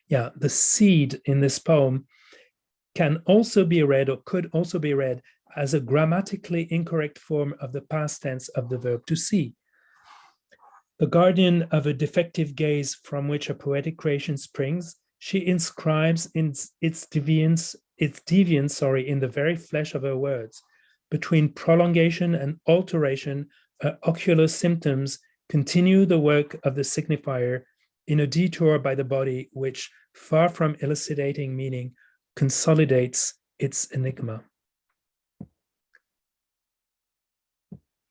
Yeah, the seed in this poem can also be read, or could also be read, as a grammatically incorrect form of the past tense of the verb to see. The guardian of a defective gaze from which a poetic creation springs, she inscribes its deviance in the very flesh of her words. Between prolongation and alteration, her ocular symptoms continue the work of the signifier in a detour by the body, which, far from elucidating meaning, consolidates its enigma.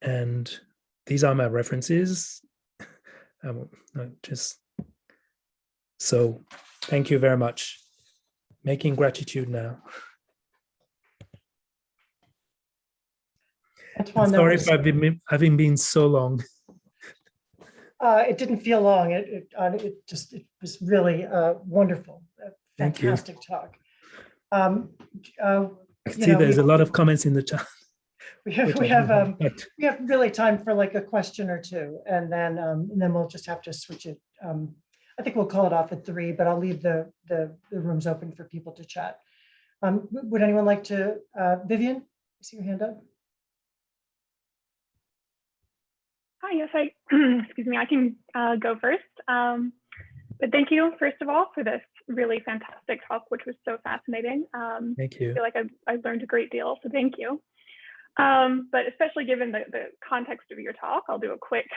And these are my references. So thank you very much. Making gratitude now.
Antoine,
sorry for having been so long.
It didn't feel long. It was really wonderful. Fantastic talk.
I see there's a lot of comments in the chat.
We have really time for like a question or two, and then we'll just have to switch it. I think we'll call it off at 3, but I'll leave the rooms open for people to chat. Would anyone like to, Vivian, I see your hand up.
Hi, yes, excuse me, I can go first. But thank you, first of all, for this really fantastic talk, which was so fascinating.
Thank you.
I feel like I learned a great deal, so thank you. But especially given the context of your talk, I'll do a quick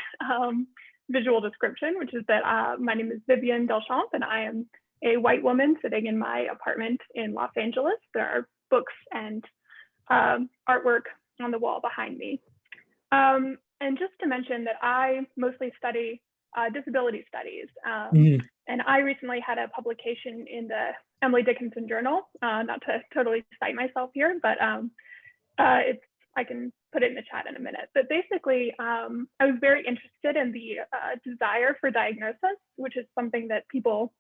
visual description, which is that my name is Vivian Delchamps, and I am a white woman sitting in my apartment in Los Angeles. There are books and artwork on the wall behind me. And just to mention that I mostly study disability studies. And I recently had a publication in the Emily Dickinson journal, not to totally cite myself here, but I can put it in the chat in a minute. But basically, I was very interested in the desire for diagnosis, which is something that people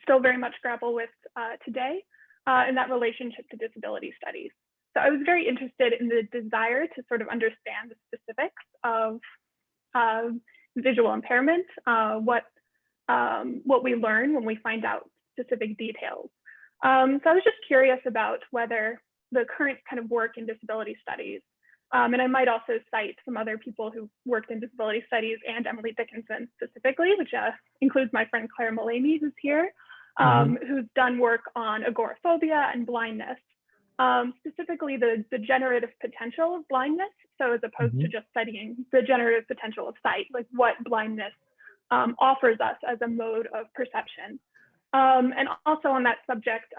still very much grapple with today, in that relationship to disability studies. So I was very interested in the desire to sort of understand the specifics of visual impairment, what we learn when we find out specific details. So I was just curious about whether the current kind of work in disability studies, and I might also cite some other people who worked in disability studies and Emily Dickinson specifically, which includes my friend Claire Mullaney, who's here, who's done work on agoraphobia and blindness. Specifically the generative potential of blindness. So as opposed to just studying the generative potential of sight, like what blindness offers us as a mode of perception. And also on that subject,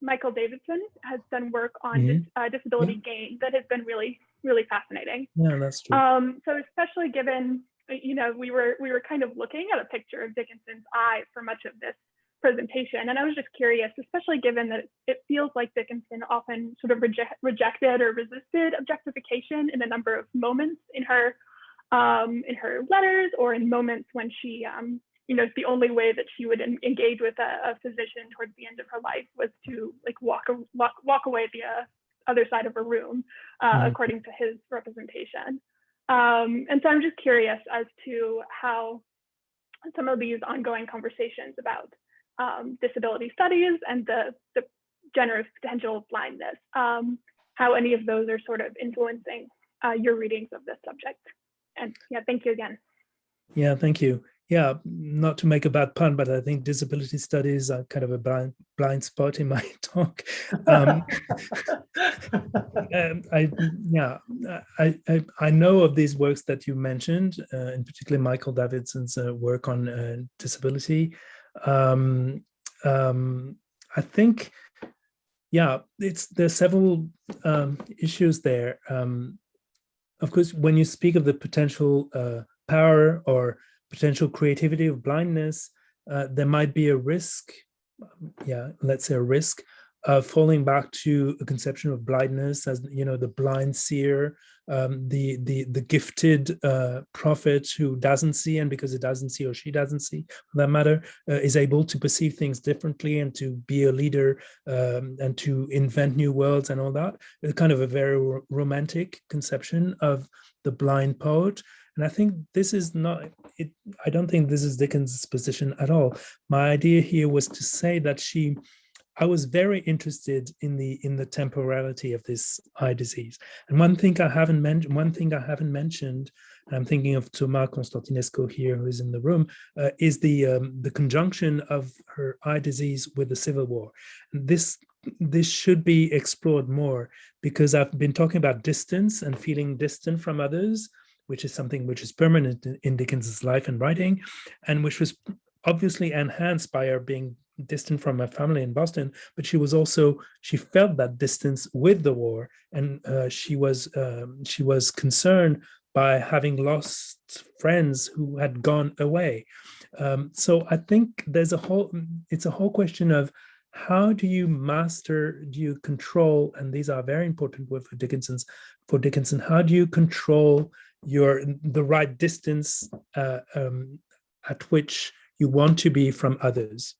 Michael Davidson has done work on disability gain that has been really, really fascinating.
Yeah, that's true.
So especially given, we were kind of looking at a picture of Dickinson's eye for much of this presentation. And I was just curious, especially given that it feels like Dickinson often sort of rejected or resisted objectification in a number of moments in her letters, or in moments when she, the only way that she would engage with a physician towards the end of her life was to like walk away the other side of a room, according to his representation. And so I'm just curious as to how some of these ongoing conversations about disability studies and the generative potential of blindness, how any of those are sort of influencing your readings of this subject. And yeah, thank you again.
Yeah, thank you. Yeah, not to make a bad pun, but I think disability studies are kind of a blind spot in my talk. I know of these works that you mentioned, in particular Michael Davidson's work on disability. I think, there's several issues there. Of course, when you speak of the potential power or potential creativity of blindness, there might be a risk, let's say a risk falling back to a conception of blindness as, you know, the blind seer, the gifted prophet who doesn't see, and because it doesn't see, or she doesn't see for that matter, is able to perceive things differently and to be a leader, and to invent new worlds and all that. It's kind of a very romantic conception of the blind poet. And I think this is not it. I don't think this is Dickens' position at all. My idea here was to say that I was very interested in the temporality of this eye disease. And one thing I haven't mentioned, and I'm thinking of Thomas Constantinescu here, who is in the room, is the conjunction of her eye disease with the Civil War. And this should be explored more, because I've been talking about distance and feeling distant from others, which is something which is permanent in Dickens's life and writing, and which was obviously enhanced by her being distant from her family in Boston, but she felt that distance with the war, and she was concerned by having lost friends who had gone away. So I think it's a whole question of how do you control, and these are very important words for Dickinson, how do you control the right distance at which you want to be from others?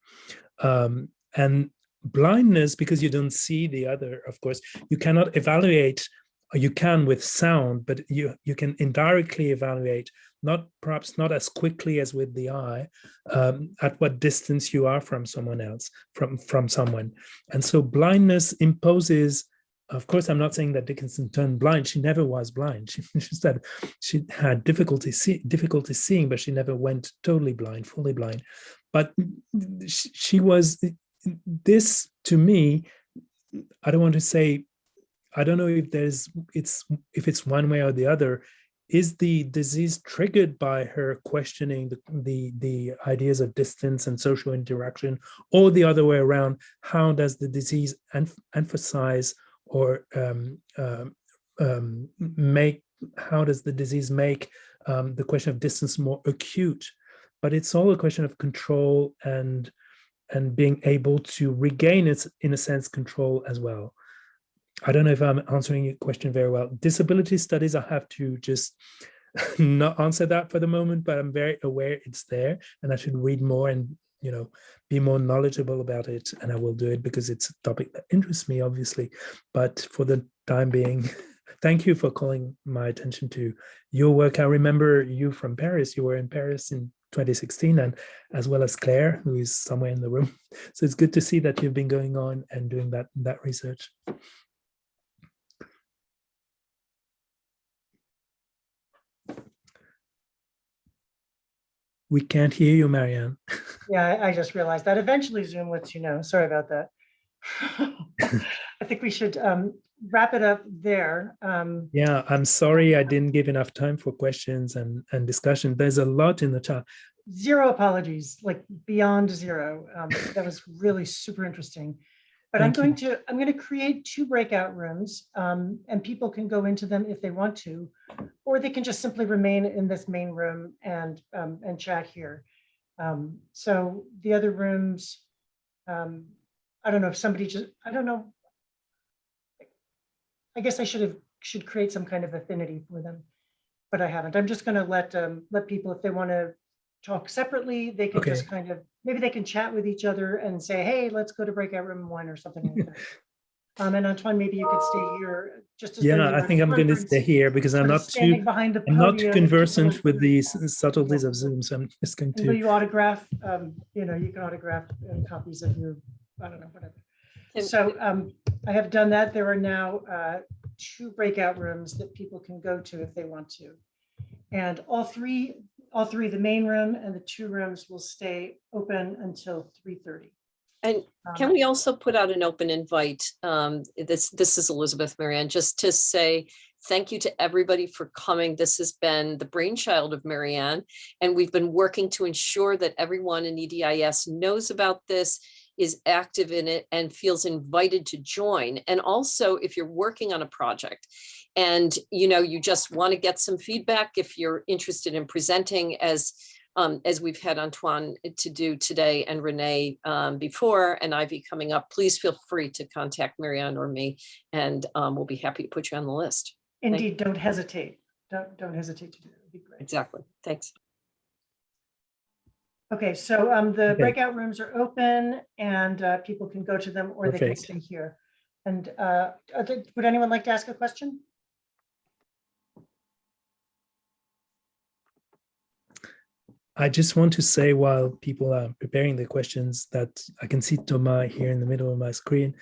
And blindness, because you don't see the other, of course, you cannot evaluate, or you can with sound, but you can indirectly evaluate, perhaps not as quickly as with the eye, at what distance you are from someone else, from someone. And so blindness imposes, of course, I'm not saying that Dickinson turned blind. She never was blind. She had difficulty seeing, but she never went totally blind, fully blind. But she was, this to me, I don't want to say, I don't know if it's one way or the other. Is the disease triggered by her questioning the ideas of distance and social interaction, or the other way around? How does the disease emphasize or how does the disease make the question of distance more acute? But it's all a question of control and being able to regain its, in a sense, control as well. I don't know if I'm answering your question very well. Disability studies, I have to just not answer that for the moment, but I'm very aware it's there, and I should read more and, you know, be more knowledgeable about it, and I will do it because it's a topic that interests me, obviously. But for the time being, thank you for calling my attention to your work. I remember you from Paris. You were in Paris in 2016, and as well as Claire, who is somewhere in the room. So it's good to see that you've been going on and doing that research. We can't hear you, Marianne.
Yeah, I just realized that. Eventually Zoom lets you know. Sorry about that. I think we should wrap it up there.
Yeah, I'm sorry I didn't give enough time for questions and discussion. There's a lot in the chat.
Zero apologies, like beyond zero. That was really super interesting. But I'm going to create 2 breakout rooms, and people can go into them if they want to, or they can just simply remain in this main room and chat here. So the other rooms, I don't know if somebody I don't know. I guess I should create some kind of affinity for them, but I haven't. I'm just going to let people, if they want to talk separately, they can just kind of, maybe they can chat with each other and say, hey, let's go to breakout room 1 or something like that. And Antoine, maybe you could stay here just as
I think I'm going to stay here because I'm not too conversant with the subtleties of Zoom. So I'm just going to.
Will you autograph? You know, you can autograph copies of your, I don't know, whatever. So I have done that. There are now 2 breakout rooms that people can go to if they want to, and all three, the main room and the 2 rooms will stay open until 3:30.
And can we also put out an open invite? This is Elizabeth, Marianne, just to say thank you to everybody for coming. This has been the brainchild of Marianne, and we've been working to ensure that everyone in EDIS knows about this, is active in it, and feels invited to join. And also, if you're working on a project and you just want to get some feedback, if you're interested in presenting as as we've had Antoine to do today and Renee before, and Ivy coming up, please feel free to contact Marianne or me, and we'll be happy to put you on the list.
Indeed, don't hesitate. Don't hesitate to do it. It'd be great.
Exactly. Thanks.
Okay, so the breakout rooms are open, and people can go to them, or they can stay here. And would anyone like to ask a question?
I just want to say, while people are preparing the questions, that I can see Thomas here in the middle of my screen,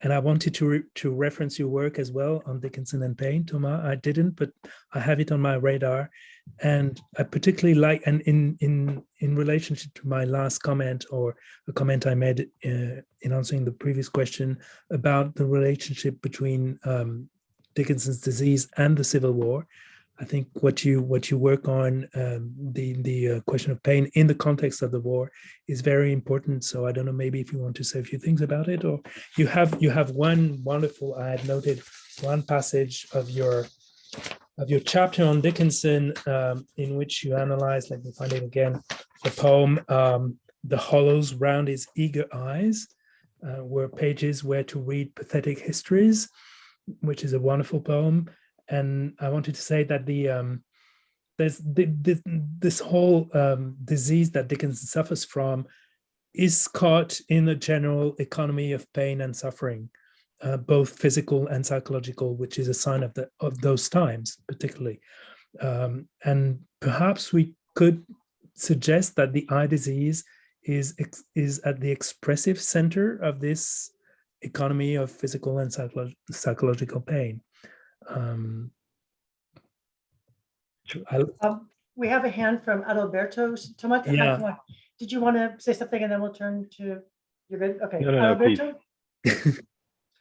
and I wanted to reference your work as well on Dickinson and Payne. Thomas, I didn't, but I have it on my radar, and I particularly like, and in relationship to my last comment, or a comment I made in answering the previous question about the relationship between Dickinson's disease and the Civil War. I think what you work on, the question of pain in the context of the war, is very important. So I don't know, maybe if you want to say a few things about it, or you have one wonderful. I had noted one passage of your chapter on Dickinson in which you analyze. Let me find it again. The poem "The Hollows Round His Eager Eyes," were pages where to read pathetic histories, which is a wonderful poem. And I wanted to say that there's this whole disease that Dickinson suffers from is caught in a general economy of pain and suffering, both physical and psychological, which is a sign of those times, particularly. And perhaps we could suggest that the eye disease is at the expressive center of this economy of physical and psychological pain.
We have a hand from Adalberto. Tomas,
yeah.
Did you want to say something, and then we'll turn to, you're good? Okay,
no,
Adalberto?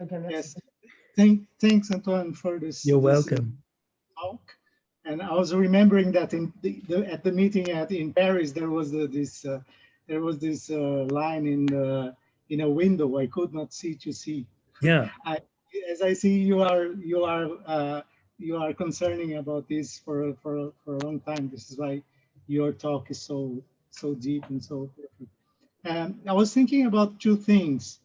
Okay, yes. Thanks, Antoine, for this.
You're welcome.
Talk. And I was remembering that at the meeting in Paris, there was this line in a window, "I could not see to see."
Yeah.
As I see, you are concerning about this for a long time. This is why your talk is so deep and so perfect. I was thinking about two things,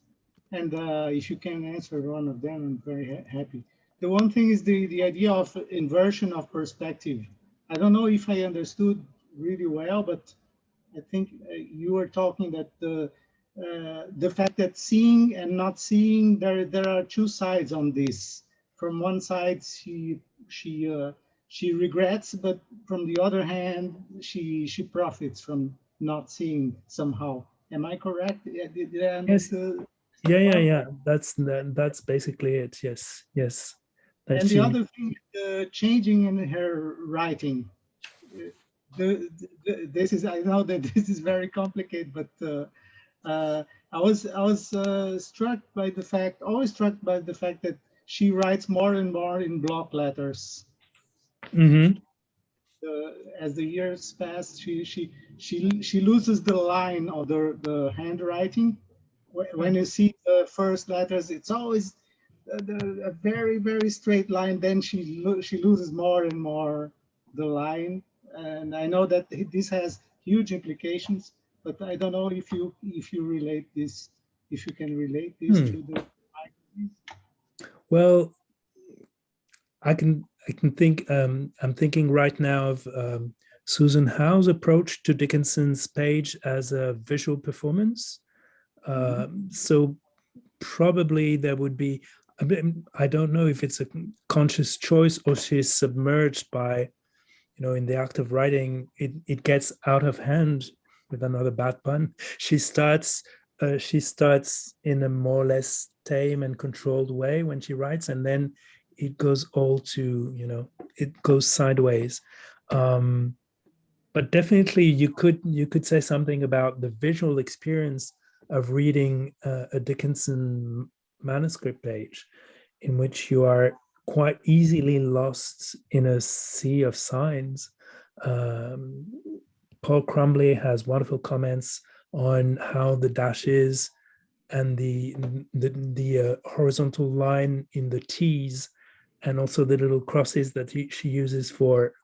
and if you can answer one of them, I'm very happy. The one thing is the idea of inversion of perspective. I don't know if I understood really well, but I think you were talking that the fact that seeing and not seeing, there are two sides on this. From one side, she regrets, but from the other hand, she profits from not seeing somehow. Am I correct? Did I understand?
Yes. Yeah. That's basically it. Yes.
And the other thing, changing in her writing. This is, I know that this is very complicated, but I was struck by the fact that she writes more and more in block letters.
Mm-hmm.
As the years pass, she loses the line of the handwriting. When you see the first letters, it's always a very, very straight line. Then she loses more and more the line, and I know that this has huge implications. But I don't know if you relate this, if you can relate this to the.
Well, I can think. I'm thinking right now of Susan Howe's approach to Dickinson's page as a visual performance. So probably there would be. I don't know if it's a conscious choice or she's submerged by, in the act of writing, it gets out of hand. With another bad pun, she starts in a more or less tame and controlled way when she writes, and then it goes all to, it goes sideways. But definitely you could say something about the visual experience of reading a Dickinson manuscript page, in which you are quite easily lost in a sea of signs. Paul Crumbley has wonderful comments on how the dashes and the horizontal line in the T's, and also the little crosses that she uses for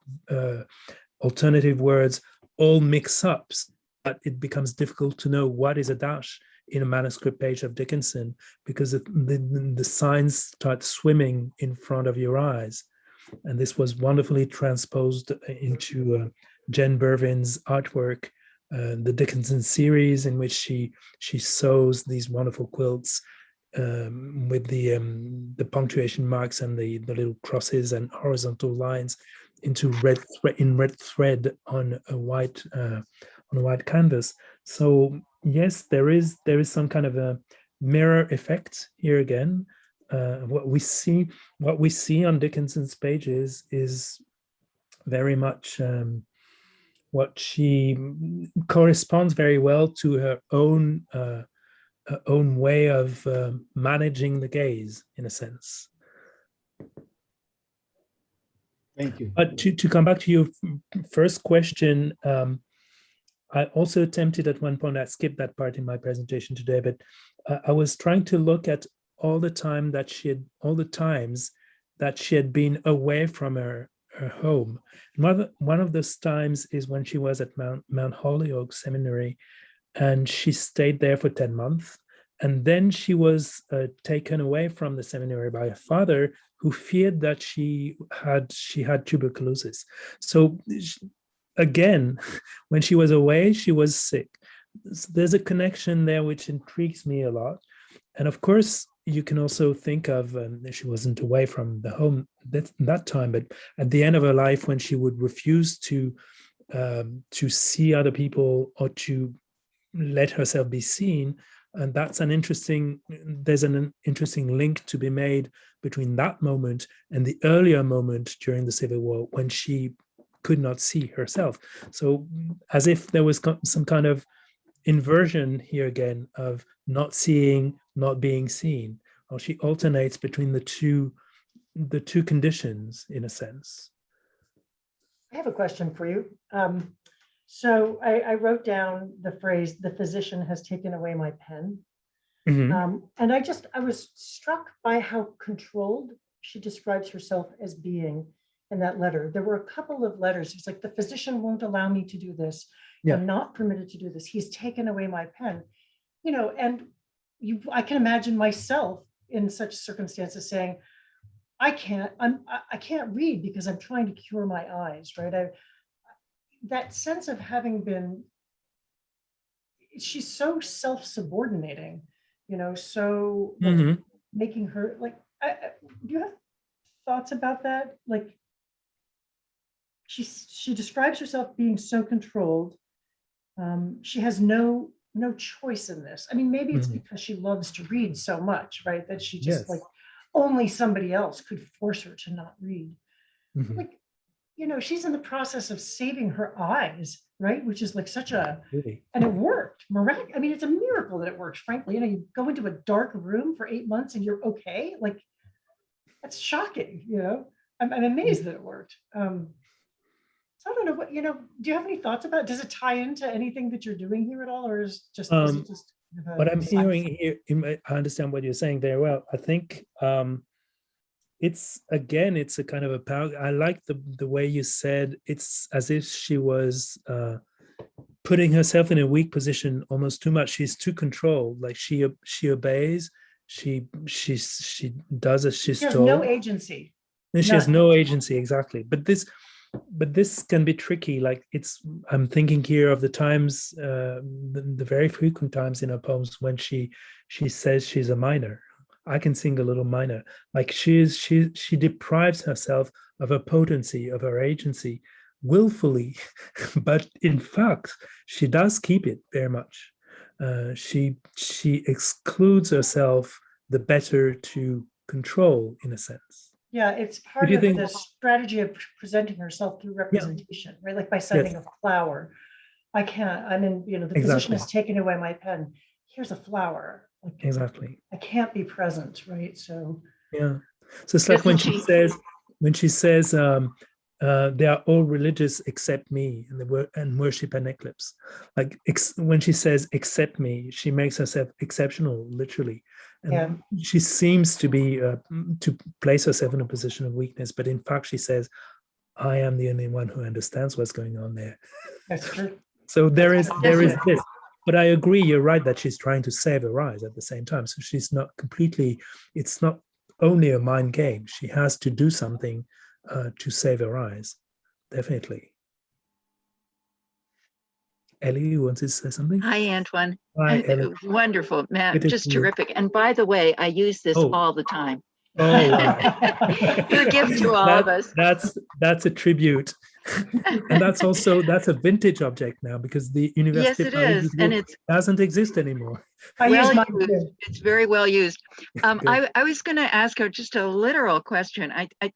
alternative words, all mix up, so that it becomes difficult to know what is a dash in a manuscript page of Dickinson, because the signs start swimming in front of your eyes. And this was wonderfully transposed into Jen Bervin's artwork, the Dickinson series, in which she sews these wonderful quilts with the punctuation marks and the little crosses and horizontal lines into red thread on a white canvas. So yes, there is some kind of a mirror effect here again. What we see on Dickinson's pages is very much what she corresponds very well to her own way of managing the gaze, in a sense.
Thank you.
But to come back to your first question, I also attempted at one point, I skipped that part in my presentation today, but I was trying to look at all the times that she had been away from her home. And one of those times is when she was at Mount Holyoke Seminary, and she stayed there for 10 months. And then she was taken away from the seminary by her father, who feared that she had tuberculosis. So again, when she was away, she was sick. There's a connection there which intrigues me a lot. And of course, you can also think of, she wasn't away from the home that time, but at the end of her life, when she would refuse to see other people or to let herself be seen, and there's an interesting link to be made between that moment and the earlier moment during the Civil War, when she could not see herself. So as if there was some kind of inversion here again of not seeing, not being seen, or she alternates between the two conditions, in a sense.
I have a question for you. So I wrote down the phrase, "the physician has taken away my pen."
Mm-hmm.
And I was struck by how controlled she describes herself as being in that letter. There were a couple of letters. It's like, "The physician won't allow me to do this.
Yeah.
I'm not permitted to do this. He's taken away my pen." And I can imagine myself in such circumstances saying, I can't read because I'm trying to cure my eyes, right? That sense of having been, she's so self-subordinating, so like,
Mm-hmm.
making her like, do you have thoughts about that? Like, she describes herself being so controlled. She has no choice in this. I mean, maybe it's because she loves to read so much, right? That she just,
Yes.
like, only somebody else could force her to not read.
Mm-hmm.
Like, she's in the process of saving her eyes, right? Which is like such a,
Really?
and it worked. I mean, it's a miracle that it worked, frankly. You go into a dark room for 8 months and you're okay. Like, that's shocking, I'm amazed that it worked. So I don't know what, do you have any thoughts about it? Does it tie into anything that you're doing here at all? Or is it just
What I'm hearing here, I understand what you're saying very well. I think it's a kind of a power. I like the way you said it's as if she was putting herself in a weak position almost too much. She's too controlled. Like she obeys. She does as she's
She has
told.
no agency.
And she has no agency, exactly. But this can be tricky. Like I'm thinking here of the times, the very frequent times in her poems when she says she's a minor. I can sing a little minor. Like she deprives herself of her potency, of her agency, willfully, but in fact, she does keep it very much. She excludes herself the better to control, in a sense.
Yeah, it's part of the strategy of presenting herself through representation, right? Like by sending a flower. The physician has taken away my pen. Here's a flower. Like,
exactly.
I can't be present, right? So
yeah. So it's like when she says, they are all religious except me, and worship an eclipse. Like when she says except me, she makes herself exceptional, literally. And she seems to be to place herself in a position of weakness, but in fact she says, I am the only one who understands what's going on there.
That's true.
So there is
Yes.
this. But I agree, you're right that she's trying to save her eyes at the same time. So she's not completely, it's not only a mind game. She has to do something to save her eyes. Definitely. Ellie, you want to say something?
Hi, Antoine.
Hi, Ellie.
Wonderful, Matt,
Good to
just
see you.
terrific. And by the way, I use this
Oh.
all the time.
Oh, wow.
You're a gift to all of us.
That's a tribute. And that's a vintage object now because the Université
Yes, it is. And it's
doesn't exist anymore.
I
well
use mine
used.
too.
It's very well used.
Good.
I was going to ask her just a literal question.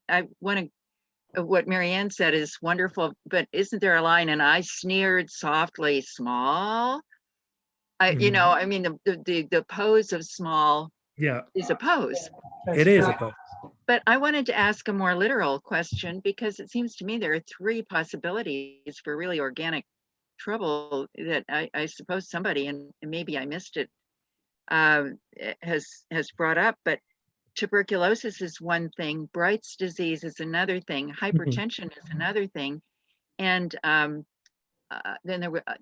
I want to, what Marianne said is wonderful, but isn't there a line, and I sneered softly small? You know, I mean, the pose of small
Yeah,
is a pose.
it is a pose.
But I wanted to ask a more literal question because it seems to me there are three possibilities for really organic trouble that I suppose somebody, and maybe I missed it, has brought up. But tuberculosis is one thing, Bright's disease is another thing, hypertension is another thing, and then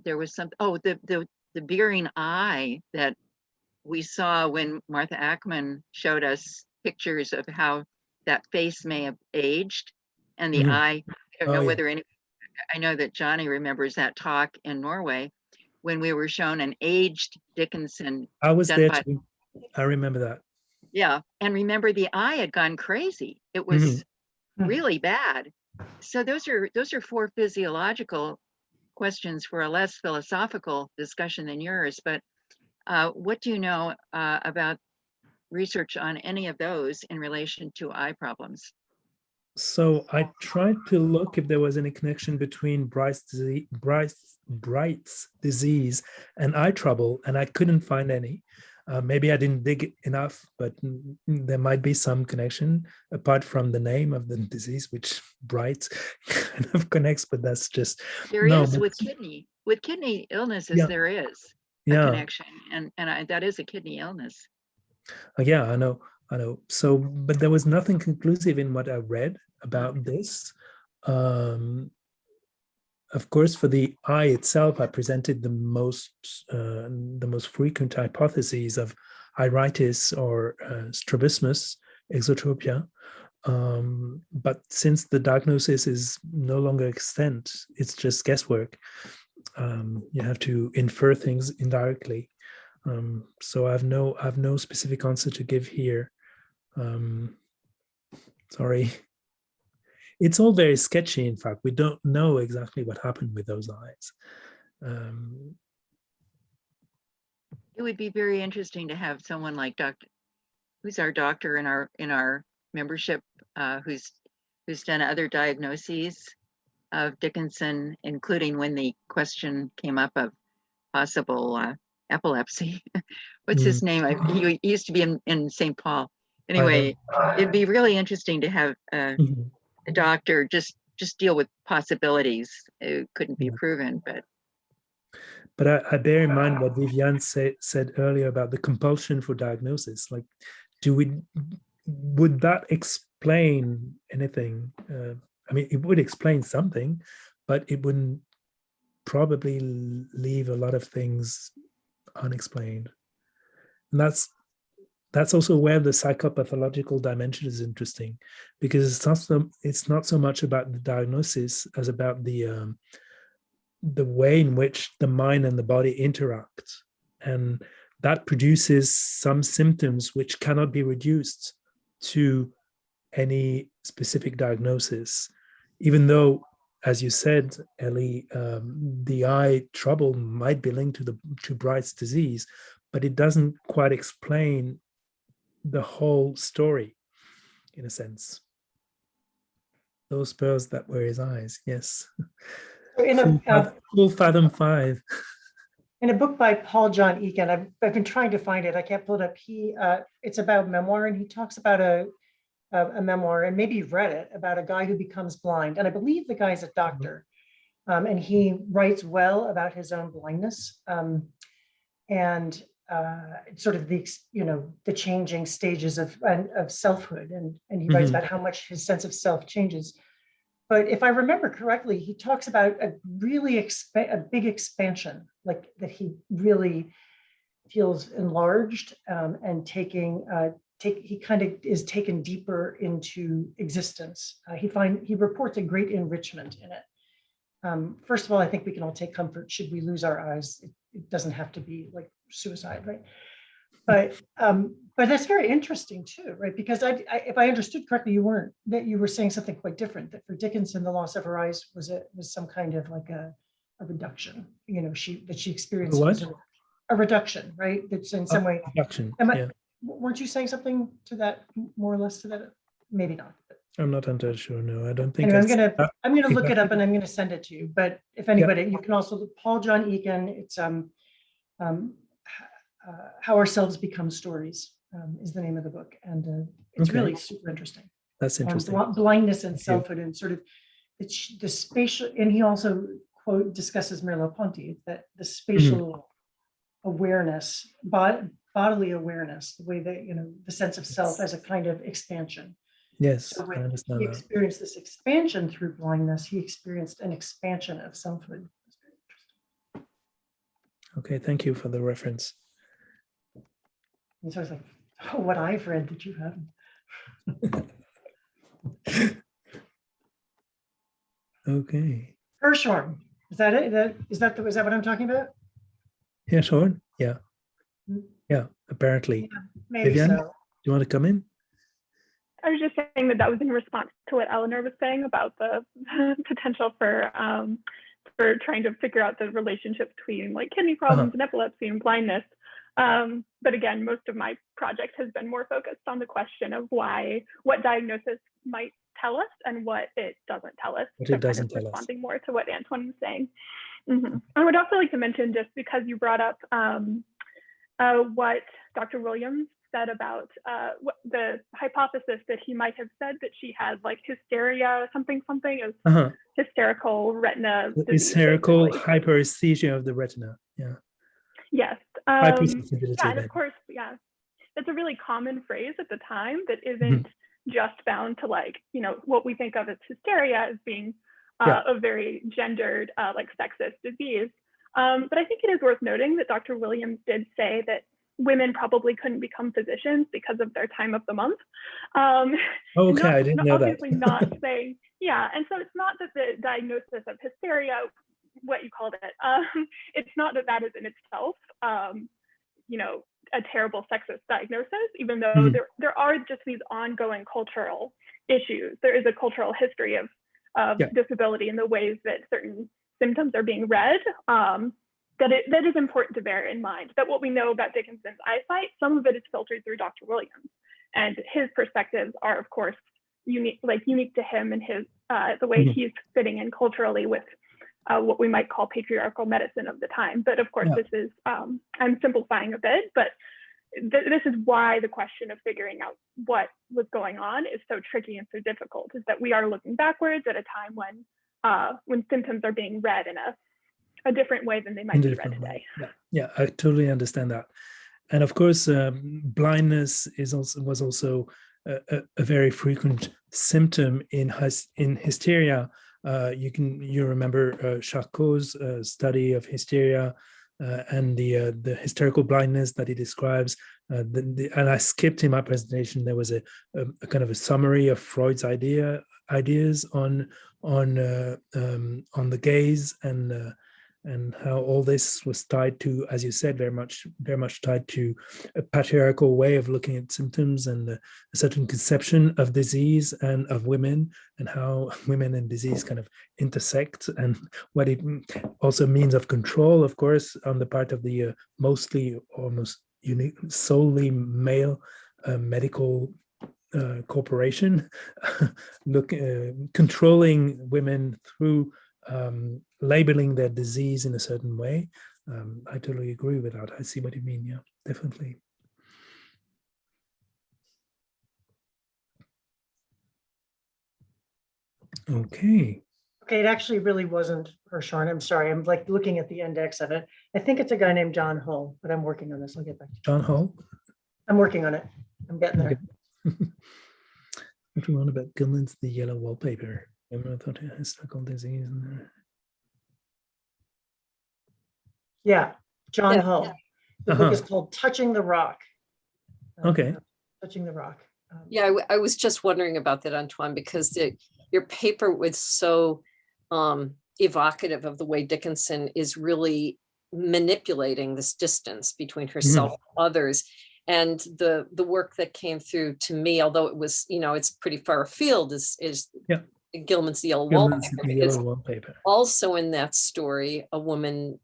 there was some, oh, the veering eye that we saw when Martha Ackman showed us pictures of how that face may have aged, and the eye. I don't know whether any. I know that Johnny remembers that talk in Norway when we were shown an aged Dickinson.
I was
done
there
by-
too. I remember that.
Yeah, and remember the eye had gone crazy. It was really bad. So those are four physiological questions for a less philosophical discussion than yours. But what do you know about research on any of those in relation to eye problems?
So I tried to look if there was any connection between Bright's disease and eye trouble, and I couldn't find any. Maybe I didn't dig enough, but there might be some connection apart from the name of the disease, which Bright kind of connects, but that's just
There is with kidney illnesses.
Yeah.
There is a connection, and that is a kidney illness.
Yeah, I know. So, but there was nothing conclusive in what I read about this. Of course, for the eye itself, I presented the most frequent hypotheses of iritis or strabismus, exotropia. But since the diagnosis is no longer extant, it's just guesswork. You have to infer things indirectly. So I've no specific answer to give here. Sorry. It's all very sketchy, in fact. We don't know exactly what happened with those eyes.
It would be very interesting to have someone like who's our doctor in our membership, who's done other diagnoses of Dickinson, including when the question came up of possible epilepsy. What's his name? He used to be in St. Paul. Anyway, it'd be really interesting to have a doctor just deal with possibilities. It couldn't be proven,
but I bear in mind what Viviane said earlier about the compulsion for diagnosis. Like, would that explain anything? I mean, it would explain something, but it wouldn't probably leave a lot of things unexplained. And that's also where the psychopathological dimension is interesting, because it's not so much about the diagnosis as about the way in which the mind and the body interact, and that produces some symptoms which cannot be reduced to any specific diagnosis, even though, as you said, Ellie, the eye trouble might be linked to Bright's disease, but it doesn't quite explain the whole story, in a sense. Those pearls that were his eyes, yes. Full fathom 5.
In a book by Paul John Egan, I've been trying to find it. I can't pull it up. It's about memoir, and he talks about a memoir, and maybe you've read it, about a guy who becomes blind. And I believe the guy's a doctor, and he writes well about his own blindness, and sort of the changing stages of selfhood, and he writes about how much his sense of self changes. But if I remember correctly, he talks about a really a big expansion, like that he really feels enlarged and he kind of is taken deeper into existence. He reports a great enrichment in it. First of all, I think we can all take comfort. Should we lose our eyes, it doesn't have to be like suicide, right? But that's very interesting too, right? Because if I understood correctly, you were saying something quite different. That for Dickinson, the loss of her eyes was some kind of like a reduction. You know, she experienced
What?
a reduction, right? That's in some way.
Reduction.
Yeah. Weren't you saying something to that, more or less to that? Maybe not.
I'm not entirely sure. No, I don't think.
Anyway, I'm gonna look it up and I'm gonna send it to you. But if anybody, you can also look, Paul John Eakin. It's How Ourselves Become Stories is the name of the book, and it's really super interesting.
That's interesting.
Blindness and selfhood, and sort of the spatial. And he also discusses Merleau-Ponty, that the spatial awareness, bodily awareness, the way that the sense of self as a kind of expansion.
Yes,
so
I understand
he
that.
experienced this expansion through blindness. He experienced an expansion of selfhood. It's very interesting.
Okay, thank you for the reference.
And so I was like, oh, what I've read that you haven't.
Okay.
Hirschhorn, is that it? Is that what I'm talking about?
Hirschhorn? Yeah. Yeah, apparently.
Yeah, maybe
Vivian,
so.
do you want to come in?
I was just saying that was in response to what Eleanor was saying about the potential for trying to figure out the relationship between like kidney problems and epilepsy and blindness. But again, most of my project has been more focused on the question of what diagnosis might tell us and what it doesn't tell us.
What it doesn't tell us.
Responding more to what Antoine was saying. I would also like to mention, just because you brought up what Dr. Williams said about the hypothesis that he might have said that she had like hysteria, something as hysterical retina.
Hysterical hyperaesthesia of the retina. Yeah.
Yes.
Hypersensitivity.
Yeah, and of course, yeah, that's a really common phrase at the time that isn't just bound to like, what we think of as hysteria as being a very gendered, like sexist disease. But I think it is worth noting that Dr. Williams did say that women probably couldn't become physicians because of their time of the month.
Okay, I didn't know that.
Obviously not saying, yeah, and so it's not that the diagnosis of hysteria, what you called it, it's not that is in itself, a terrible sexist diagnosis, even though there are just these ongoing cultural issues. There is a cultural history of disability in the ways that certain symptoms are being read. That is important to bear in mind, that what we know about Dickinson's eyesight, some of it is filtered through Dr. Williams, and his perspectives are, of course, unique to him and his the way he's fitting in culturally with what we might call patriarchal medicine of the time. But of course, this is I'm simplifying a bit, but this is why the question of figuring out what was going on is so tricky and so difficult. Is that we are looking backwards at a time when symptoms are being read in a different way than they might be read today.
Yeah, I totally understand that. And of course, blindness was also a very frequent symptom in hysteria. You remember Charcot's study of hysteria and the hysterical blindness that he describes. And I skipped in my presentation. There was a kind of a summary of Freud's ideas on the gaze and how all this was tied to, as you said, very much tied to a patriarchal way of looking at symptoms and a certain conception of disease and of women, and how women and disease kind of intersect, and what it also means of control, of course, on the part of the mostly almost solely male medical corporation, controlling women through labeling their disease in a certain way. I totally agree with that. I see what you mean. Yeah, definitely. Okay.
Okay, it actually really wasn't Hirschhorn. I'm sorry. I'm like looking at the index of it. I think it's a guy named John Hull, but I'm working on this. I'll get back to you.
John Hull?
I'm working on it. I'm getting there.
What do you want about Gilman's The Yellow Wallpaper? Hysterical disease.
Yeah, John
Yeah.
Hull. The book is called Touching the Rock.
Okay.
Touching the Rock.
Yeah, I was just wondering about that, Antoine, because your paper was so evocative of the way Dickinson is really manipulating this distance between herself and others. And the work that came through to me, although it was, it's pretty far afield, is Gilman's The Yellow Wallpaper. Also in that story, a woman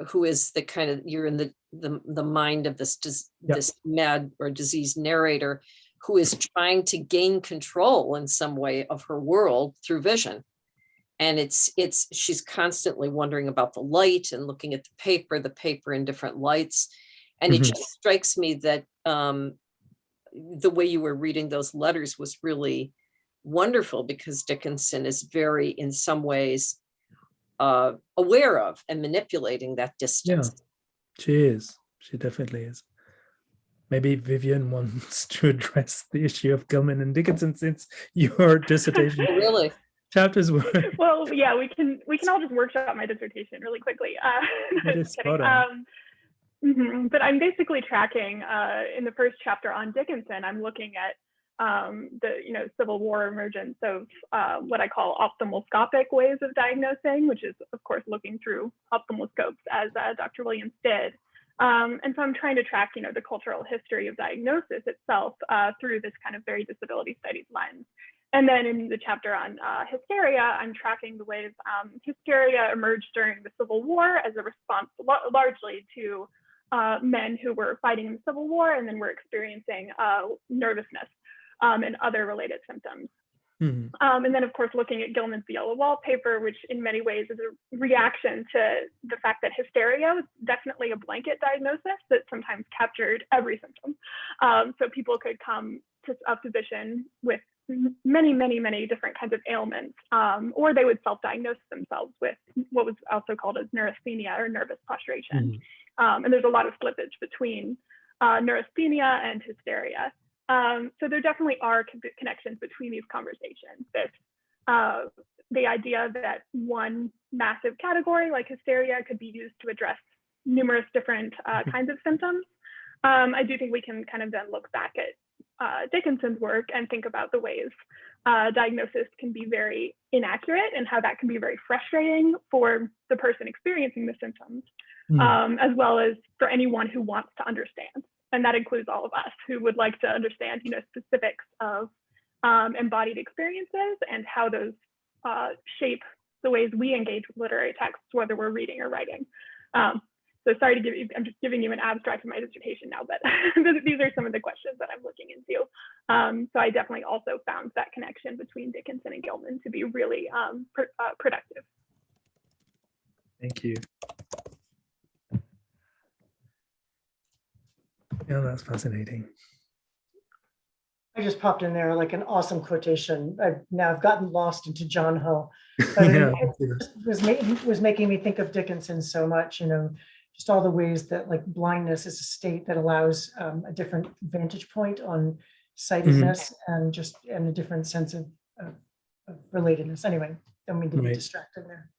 who is the kind of, you're in the mind of this this mad or diseased narrator who is trying to gain control in some way of her world through vision. And she's constantly wondering about the light and looking at the paper in different lights. And it just strikes me that the way you were reading those letters was really wonderful, because Dickinson is very, in some ways, aware of and manipulating that distance.
Yeah, she is. She definitely is. Maybe Vivian wants to address the issue of Gilman and Dickinson, since your dissertation
Really
chapters were.
Well, yeah, we can all just workshop my dissertation really quickly. Just kidding. But I'm basically tracking in the first chapter on Dickinson. I'm looking at the Civil War emergence of what I call ophthalmoscopic ways of diagnosing, which is of course looking through ophthalmoscopes, as Dr. Williams did. And so I'm trying to track, the cultural history of diagnosis itself through this kind of very disability studies lens. And then in the chapter on hysteria, I'm tracking the ways hysteria emerged during the Civil War as a response largely to men who were fighting in the Civil War and then were experiencing nervousness and other related symptoms. And then, of course, looking at Gilman's The Yellow Wallpaper, which in many ways is a reaction to the fact that hysteria was definitely a blanket diagnosis that sometimes captured every symptom. So people could come to a physician with many, many, many different kinds of ailments, or they would self-diagnose themselves with what was also called as neurasthenia or nervous prostration. And there's a lot of slippage between neurasthenia and hysteria. So there definitely are connections between these conversations. The idea that one massive category like hysteria could be used to address numerous different kinds of symptoms. I do think we can kind of then look back at Dickinson's work and think about the ways diagnosis can be very inaccurate and how that can be very frustrating for the person experiencing the symptoms, as well as for anyone who wants to understand. And that includes all of us who would like to understand, specifics of embodied experiences and how those shape the ways we engage with literary texts, whether we're reading or writing. So sorry to give you, I'm just giving you an abstract of my dissertation now, but these are some of the questions that I'm looking into. So I definitely also found that connection between Dickinson and Gilman to be really productive.
Thank you. Yeah, that's fascinating.
I just popped in there like an awesome quotation. I've gotten lost into John Hull.
Yeah,
it was making me think of Dickinson so much, just all the ways that like blindness is a state that allows a different vantage point on sightedness and a different sense of relatedness. Anyway, don't mean to be distracted there.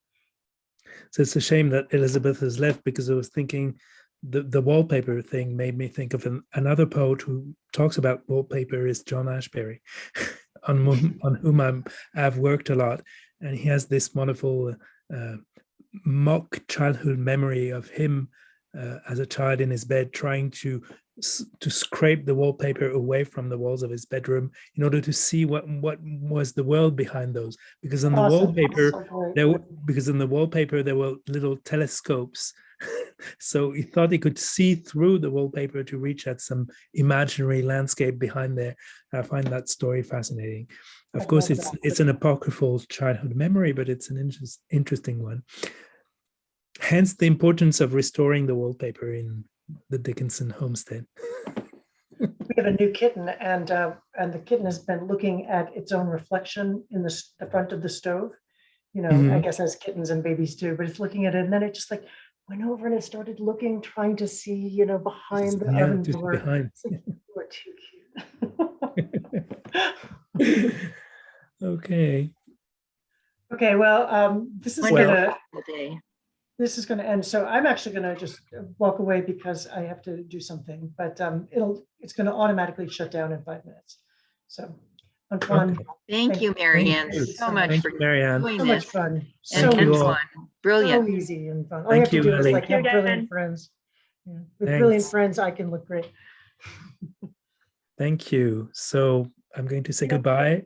So it's a shame that Elizabeth has left, because I was thinking the wallpaper thing made me think of another poet who talks about wallpaper is John Ashbery, on whom I've worked a lot. And he has this wonderful mock childhood memory of him as a child in his bed trying to scrape the wallpaper away from the walls of his bedroom in order to see what was the world behind those. Because on the wallpaper there were little telescopes. So he thought he could see through the wallpaper to reach at some imaginary landscape behind there. I find that story fascinating. Of course, it's an apocryphal childhood memory, but it's an interesting one. Hence the importance of restoring the wallpaper in the Dickinson homestead.
We have a new kitten, and the kitten has been looking at its own reflection in the front of the stove. I guess as kittens and babies do, but it's looking at it, and then it just like went over and it started looking, trying to see, behind the oven door. It's like, you are too cute.
Okay.
Okay, well, this is
Wonderful
gonna
day.
this is gonna end. So I'm actually gonna just walk away because I have to do something, but it's gonna automatically shut down in 5 minutes. So Antoine,
Okay.
Thank you,
Thank
Marianne,
you.
so much
Thank
for
you, Marianne.
doing
so much
this.
fun.
And
So
Thank you
easy.
all.
Antoine, brilliant.
So easy and fun. All you
Thank
have to
you,
do is
Ellie.
like have
Thank you
brilliant
again.
friends. Yeah. With brilliant
Thanks.
friends, I can look great.
Thank you. So I'm going to say
Yep.
goodbye